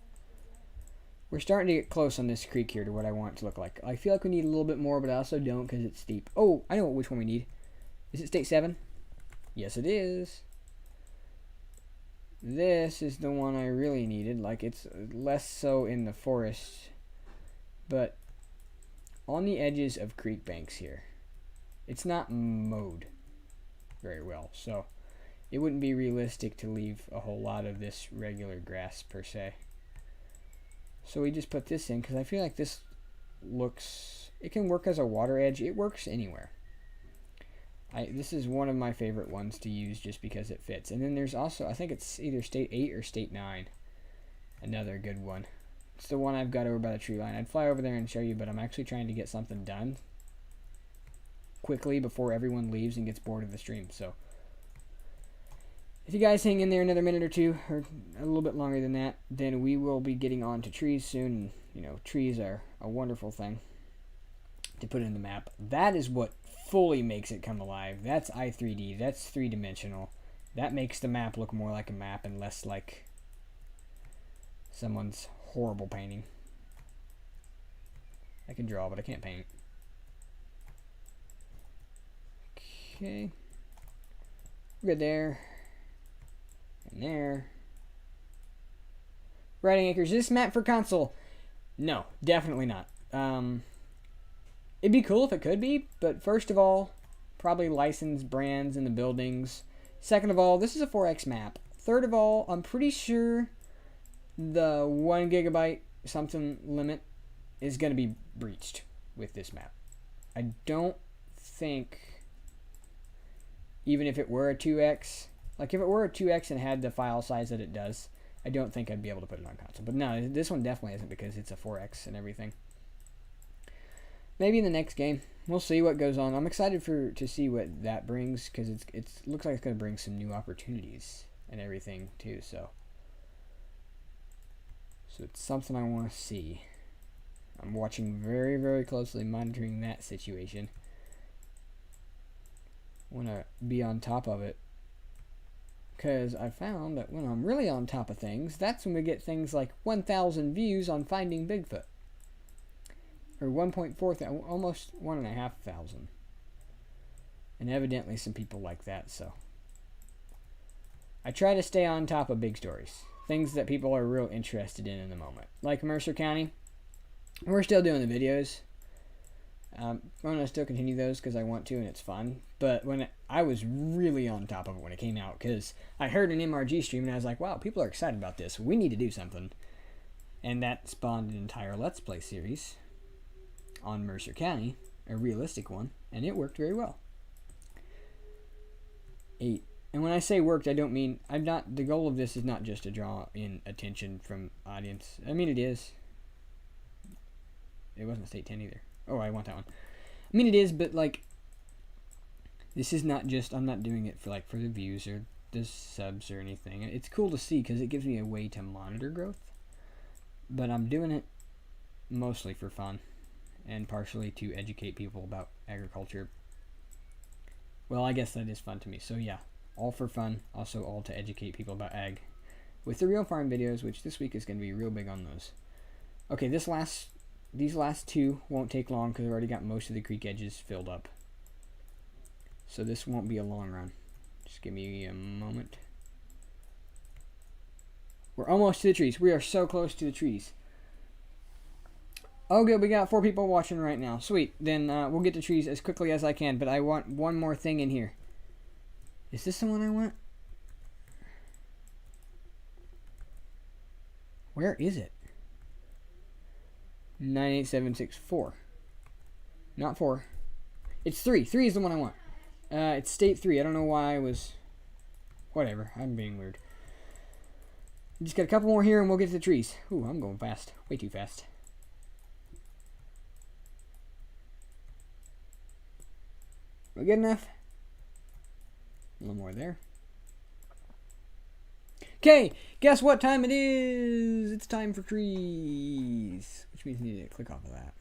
Speaker 1: We're starting to get close on this creek here to what I want it to look like. I feel like we need a little bit more, but I also don't because it's steep. Oh, I know which one we need. Is it state 7? Yes, it is. This is the one I really needed. Like, it's less so in the forest, but on the edges of creek banks here. It's not mowed very well, so it wouldn't be realistic to leave a whole lot of this regular grass per se. So we just put this in because I feel like this looks, it can work as a water edge. It works anywhere. This is one of my favorite ones to use just because it fits. And then there's also, I think it's either state 8 or state 9. Another good one. It's the one I've got over by the tree line. I'd fly over there and show you, but I'm actually trying to get something done quickly before everyone leaves and gets bored of the stream. So if you guys hang in there another minute or two, or a little bit longer than that, then we will be getting on to trees soon. And, you know, trees are a wonderful thing to put in the map. That is what fully makes it come alive. That's i3D. That's three-dimensional. That makes the map look more like a map and less like someone's horrible painting. I can draw, but I can't paint. Okay. Good there. And there. Writing acres. Is this map for console? No, definitely not. It'd be cool if it could be, but first of all, probably license brands in the buildings. Second of all, this is a 4X map. Third of all, I'm pretty sure the 1 gigabyte something limit is going to be breached with this map. I don't think, even if it were a 2X, like if it were a 2X and had the file size that it does, I don't think I'd be able to put it on console. But no, this one definitely isn't because it's a 4X and everything. maybe in the next game. We'll see what goes on. I'm excited to see what that brings, because it looks like it's going to bring some new opportunities and everything too. So it's something I want to see. I'm watching very, very closely, monitoring that situation. Want to be on top of it, because I found that when I'm really on top of things, that's when we get things like 1,000 views on Finding Bigfoot. Or 1.4, almost 1,500. And evidently some people like that, so. I try to stay on top of big stories. Things that people are real interested in the moment. Like Mercer County. We're still doing the videos. I'm going to still continue those because I want to and it's fun. But I was really on top of it when it came out, because I heard an MRG stream and I was like, wow, people are excited about this. We need to do something. And that spawned an entire Let's Play series on Mercer County, a realistic one, and it worked very well. 8. And when I say worked, I don't mean, the goal of this is not just to draw in attention from audience. I mean, it is. It wasn't state 10 either. Oh, I want that one. I mean, it is, but like, this is not just, I'm not doing it for the views or the subs or anything. It's cool to see because it gives me a way to monitor growth, but I'm doing it mostly for fun. And partially to educate people about agriculture. Well, I guess that is fun to me. So yeah, all for fun, also all to educate people about ag. With the real farm videos, which this week is going to be real big on those. Okay, these last two won't take long because I've already got most of the creek edges filled up. So this won't be a long run. Just give me a moment. We're almost to the trees. We are so close to the trees. Oh, good. We got 4 people watching right now. Sweet. Then we'll get to trees as quickly as I can. But I want one more thing in here. Is this the one I want? Where is it? 98764. Not 4. It's 3. 3 is the one I want. It's state 3. I don't know why I was... Whatever. I'm being weird. Just got a couple more here and we'll get to the trees. Ooh, I'm going fast. Way too fast. We good enough? A little more there. Okay, guess what time it is? It's time for trees. Which means I need to click off of that.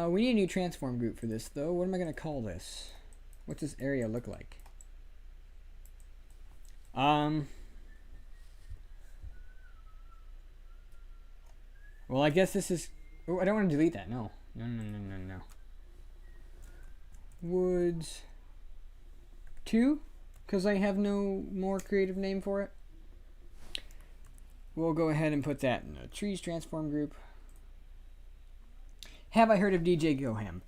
Speaker 1: We need a new transform group for this, though. What am I going to call this? What's this area look like? Well, I guess this is... Oh, I don't want to delete that. No. No. Woods 2, because I have no more creative name for it. We'll go ahead and put that in a trees transform group. Have I heard of DJ Goham?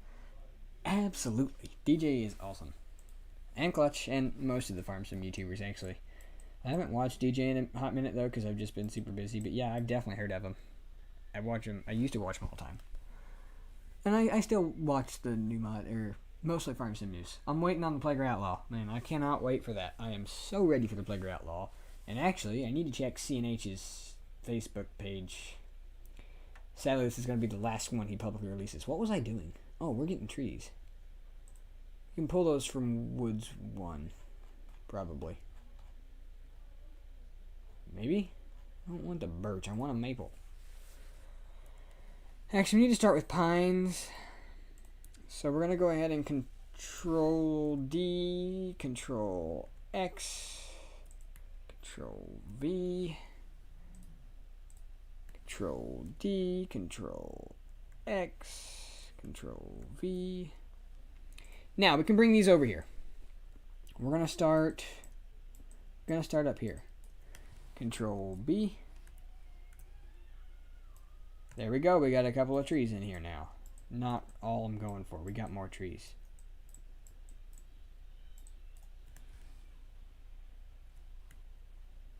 Speaker 1: Absolutely. DJ is awesome. And Clutch, and most of the Farm Sim YouTubers, actually. I haven't watched DJ in a hot minute, though, because I've just been super busy. But yeah, I've definitely heard of him. I watch him. I used to watch him all the time. And I still watch the new mod, or mostly Farm Sim news. I'm waiting on the Plague Outlaw. Man, I cannot wait for that. I am so ready for the Plague Outlaw. And actually, I need to check CNH's Facebook page. Sadly, this is going to be the last one he publicly releases. What was I doing? Oh, we're getting trees. You can pull those from Woods 1. Probably. Maybe? I don't want the birch. I want a maple. Actually, we need to start with pines. So we're going to go ahead and Control D, Control X, Control V, Control D, Control X, Control V. Now we can bring these over here. We're going to start up here. Control B. There we go. We got a couple of trees in here now. Not all I'm going for. We got more trees.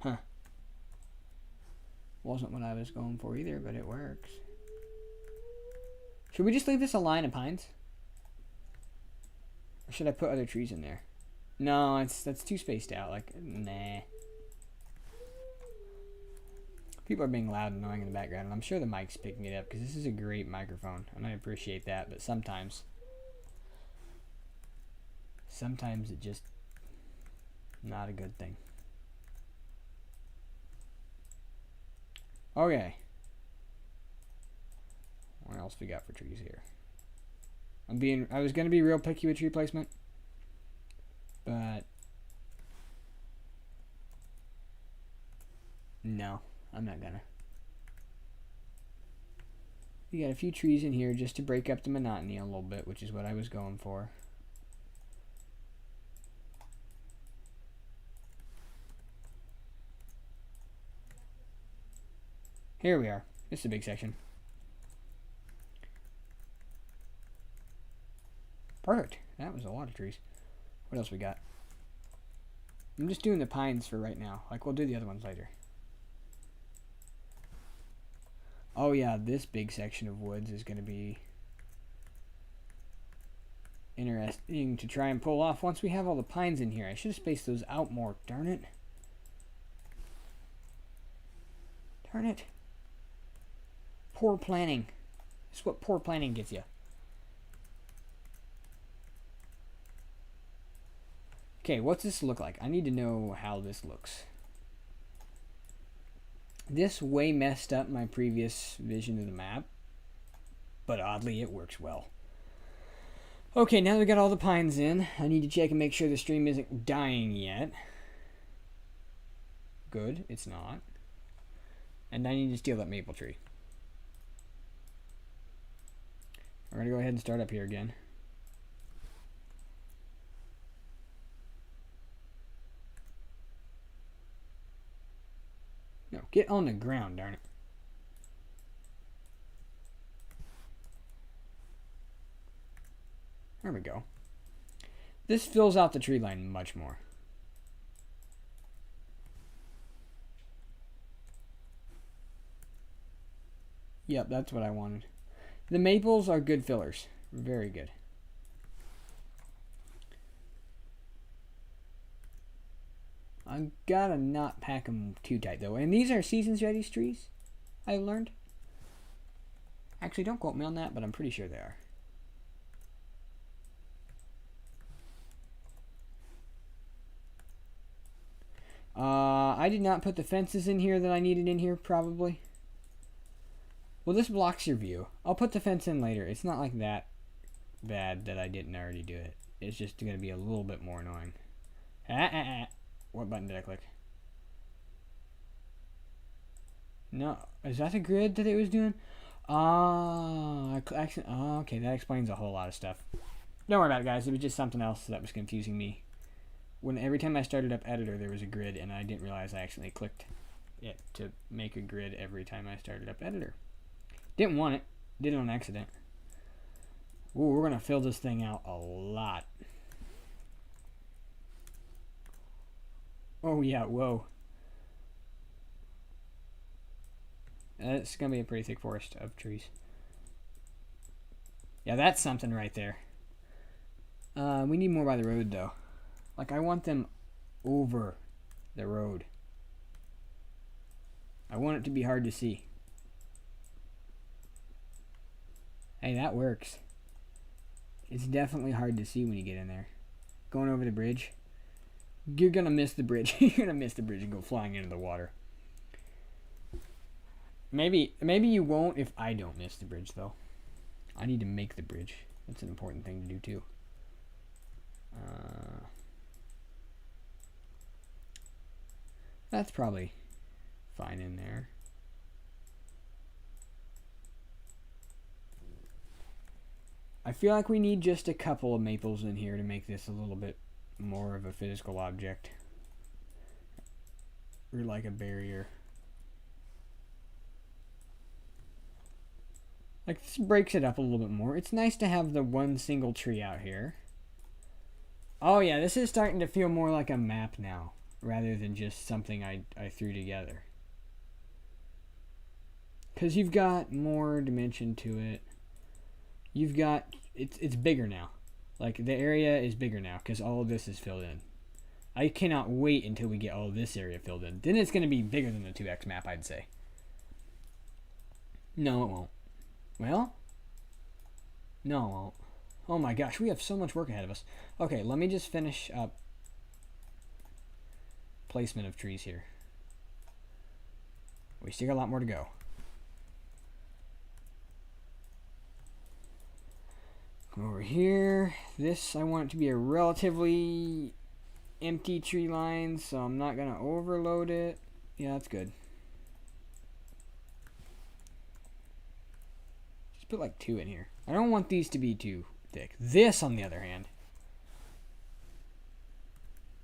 Speaker 1: Huh. Wasn't what I was going for either, but it works. Should we just leave this a line of pines? Or should I put other trees in there? No, that's too spaced out. Like, nah. People are being loud and annoying in the background, and I'm sure the mic's picking it up because this is a great microphone, and I appreciate that, but sometimes it just not a good thing. Okay. What else we got for trees here? I was gonna be real picky with tree placement, but no, I'm not gonna. We got a few trees in here just to break up the monotony a little bit, which is what I was going for. Here we are. This is a big section. Perfect. That was a lot of trees. What else we got? I'm just doing the pines for right now. Like, we'll do the other ones later. Oh yeah, this big section of woods is going to be interesting to try and pull off once we have all the pines in here. I should have spaced those out more. Darn it. Darn it. Poor planning. This is what poor planning gets you. Okay, what's this look like? I need to know how this looks. This way messed up my previous vision of the map, but oddly it works well. Okay, now that we got all the pines in, I need to check and make sure the stream isn't dying yet. Good, it's not. And I need to steal that maple tree. We're going to go ahead and start up here again. No, get on the ground, darn it. There we go. This fills out the tree line much more. Yep, that's what I wanted. The maples are good fillers. Very good. I gotta not pack them too tight though. And these are seasons ready trees, I've learned. Actually, don't quote me on that, but I'm pretty sure they are. I did not put the fences in here that I needed in here, probably. Well, this blocks your view. I'll put the fence in later. It's not like that bad that I didn't already do it. It's just going to be a little bit more annoying. What button did I click? No. Is that the grid that it was doing? Okay, that explains a whole lot of stuff. Don't worry about it, guys. It was just something else that was confusing me. Every time I started up editor, there was a grid, and I didn't realize I accidentally clicked it to make a grid every time I started up editor. Didn't want it. Did it on accident. Ooh, we're going to fill this thing out a lot. Oh, yeah, whoa. It's going to be a pretty thick forest of trees. Yeah, that's something right there. We need more by the road, though. Like, I want them over the road. I want it to be hard to see. Hey, that works. It's definitely hard to see when you get in there. Going over the bridge. You're going to miss the bridge. You're going to miss the bridge and go flying into the water. Maybe you won't if I don't miss the bridge, though. I need to make the bridge. That's an important thing to do, too. That's probably fine in there. I feel like we need just a couple of maples in here to make this a little bit more of a physical object. Or like a barrier. Like, this breaks it up a little bit more. It's nice to have the one single tree out here. Oh yeah, this is starting to feel more like a map now, rather than just something I threw together. Because you've got more dimension to it. You've got, it's bigger now. Like, the area is bigger now, because all of this is filled in. I cannot wait until we get all of this area filled in. Then it's going to be bigger than the 2x map, I'd say. No, it won't. Well, no, it won't. Oh my gosh, we have so much work ahead of us. Okay, let me just finish up placement of trees here. We still got a lot more to go. Come over here. This, I want it to be a relatively empty tree line, so I'm not going to overload it. Yeah, that's good. Just put like 2 in here. I don't want these to be too thick. This, on the other hand,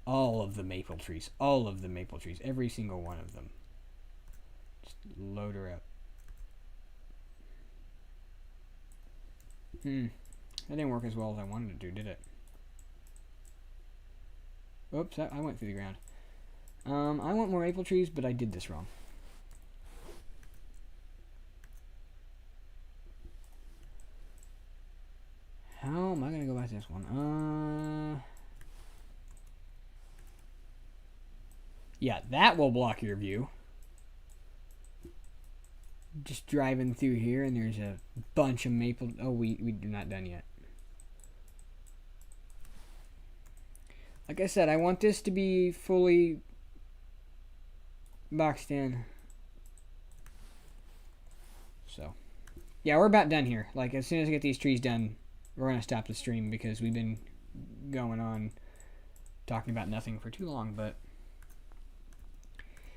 Speaker 1: all of the maple trees, every single one of them. Just load her up. That didn't work as well as I wanted it to, did it? Oops, I went through the ground. I want more maple trees, but I did this wrong. How am I going to go back to this one? Yeah, that will block your view. Just driving through here, and there's a bunch of maple. Oh, we're not done yet. Like I said, I want this to be fully boxed in. So, yeah, we're about done here. Like, as soon as I get these trees done, we're going to stop the stream because we've been going on talking about nothing for too long, but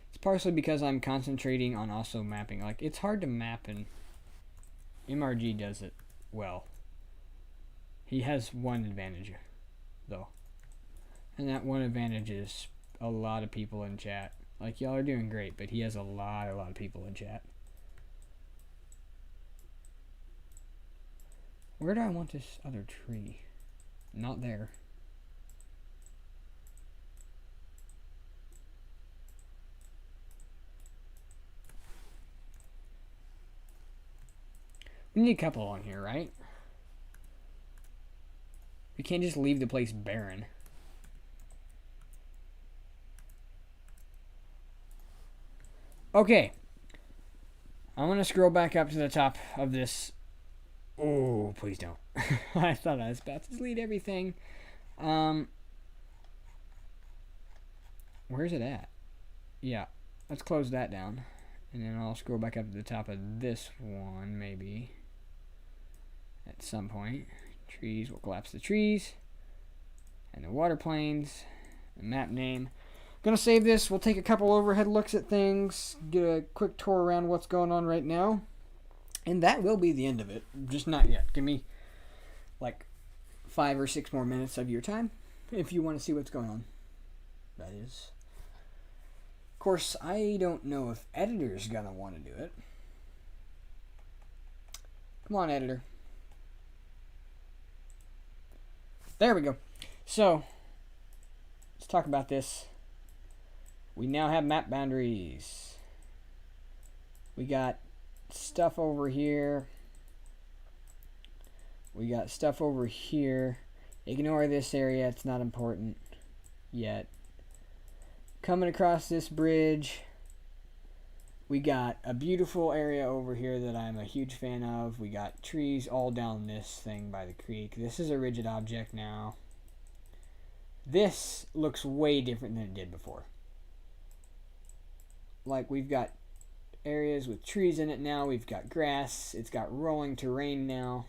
Speaker 1: it's partially because I'm concentrating on also mapping. Like, it's hard to map, and MRG does it well. He has one advantage, though. And that one advantage is a lot of people in chat. Like, y'all are doing great, but he has a lot of people in chat. Where do I want this other tree? Not there. We need a couple on here, right? We can't just leave the place barren. Okay. I'm going to scroll back up to the top of this. Oh, please don't. I thought I was about to delete everything. Where's it at? Yeah. Let's close that down. And then I'll scroll back up to the top of this one, maybe. At some point. Trees, we'll collapse the trees. And the water planes. The map name. Gonna save this. We'll take a couple overhead looks at things. Get a quick tour around what's going on right now. And that will be the end of it. Just not yet. Give me like 5 or 6 more minutes of your time if you want to see what's going on. That is. Of course, I don't know if editor's gonna want to do it. Come on, editor. There we go. So, let's talk about this. We now have map boundaries. We got stuff over here. We got stuff over here. Ignore this area. It's not important yet. Coming across this bridge, we got a beautiful area over here that I'm a huge fan of. We got trees all down this thing by the creek. This is a rigid object now. This looks way different than it did before. Like, we've got areas with trees in it now. We've got grass. It's got rolling terrain now.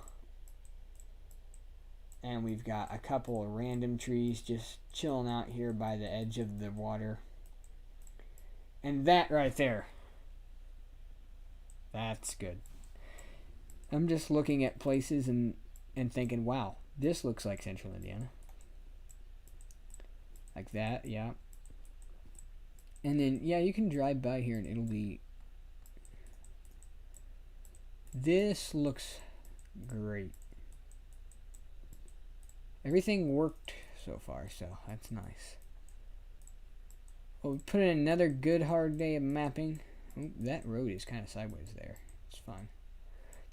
Speaker 1: And we've got a couple of random trees just chilling out here by the edge of the water. And that right there, that's good. I'm just looking at places and thinking, wow, this looks like Central Indiana. Like that, yeah. And then, yeah, you can drive by here and it'll be... This looks great. Everything worked so far, so that's nice. Well, we put in another good hard day of mapping. Ooh, that road is kind of sideways there. It's fine.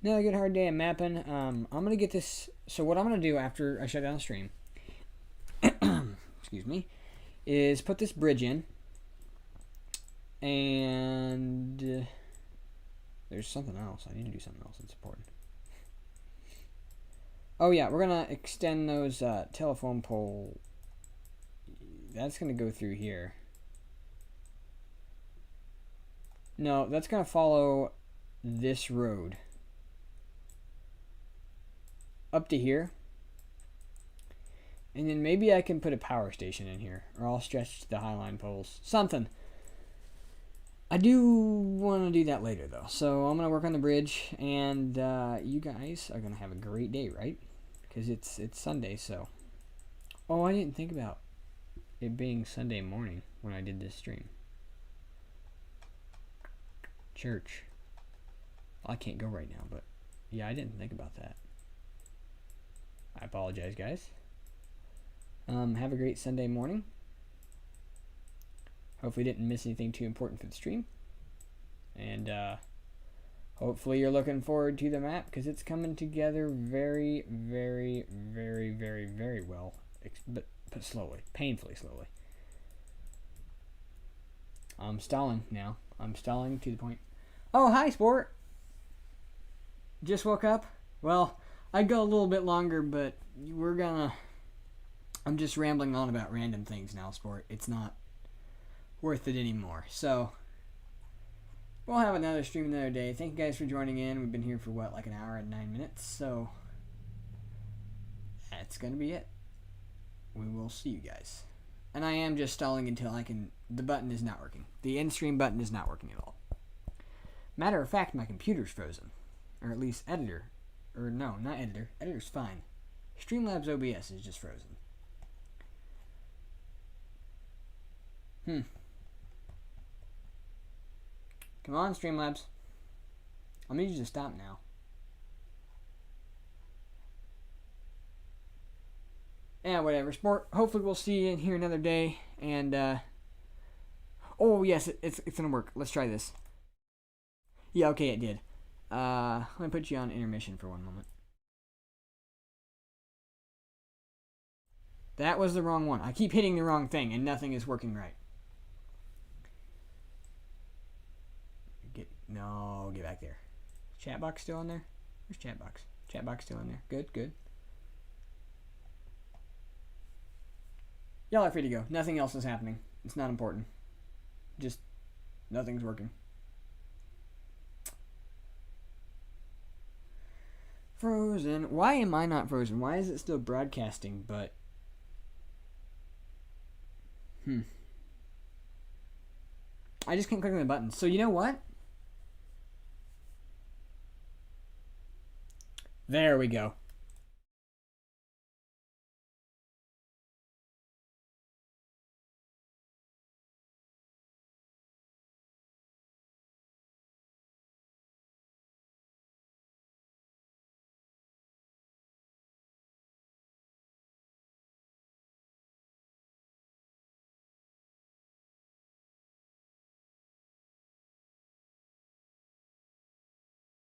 Speaker 1: Another good hard day of mapping. I'm going to get this... So what I'm going to do after I shut down the stream, excuse me, is put this bridge in. And There's something else. I need to do something else that's important. Oh yeah, we're gonna extend those telephone pole. That's gonna go through here. No, that's gonna follow this road up to here. And then maybe I can put a power station in here, or I'll stretch the highline poles. Something. I do want to do that later though. So I'm gonna work on the bridge, and you guys are gonna have a great day, right? Because it's Sunday, so. Oh, I didn't think about it being Sunday morning when I did this stream. Church. Well, I can't go right now, but yeah, I didn't think about that. I apologize, guys. Have a great Sunday morning. Hopefully didn't miss anything too important for the stream. And hopefully you're looking forward to the map, because it's coming together very, very, very, very, very well. But slowly. Painfully slowly. I'm stalling now. I'm stalling to the point. Oh, hi, Sport. Just woke up. Well, I'd go a little bit longer, but I'm just rambling on about random things now, Sport. It's not worth it anymore. So, we'll have another stream another day. Thank you guys for joining in. We've been here for what, like an hour and 9 minutes. So, that's going to be it. We will see you guys. And I am just stalling until I can. The button is not working. The end stream button is not working at all. Matter of fact, my computer's frozen. Or at least editor. Or no, not editor. Editor's fine. Streamlabs OBS is just frozen. Come on, Streamlabs. I need you to stop now. Yeah, whatever. Sport. Hopefully we'll see you in here another day. And, oh, yes, it's gonna work. Let's try this. Yeah, okay, it did. Let me put you on intermission for one moment. That was the wrong one. I keep hitting the wrong thing, and nothing is working right. Get back there. Chat box still in there? Where's chat box? Chat box still in there. Good, good. Y'all are free to go. Nothing else is happening. It's not important. Just nothing's working. Frozen. Why am I not frozen? Why is it still broadcasting, but... I just can't click on the button. So you know what? There we go.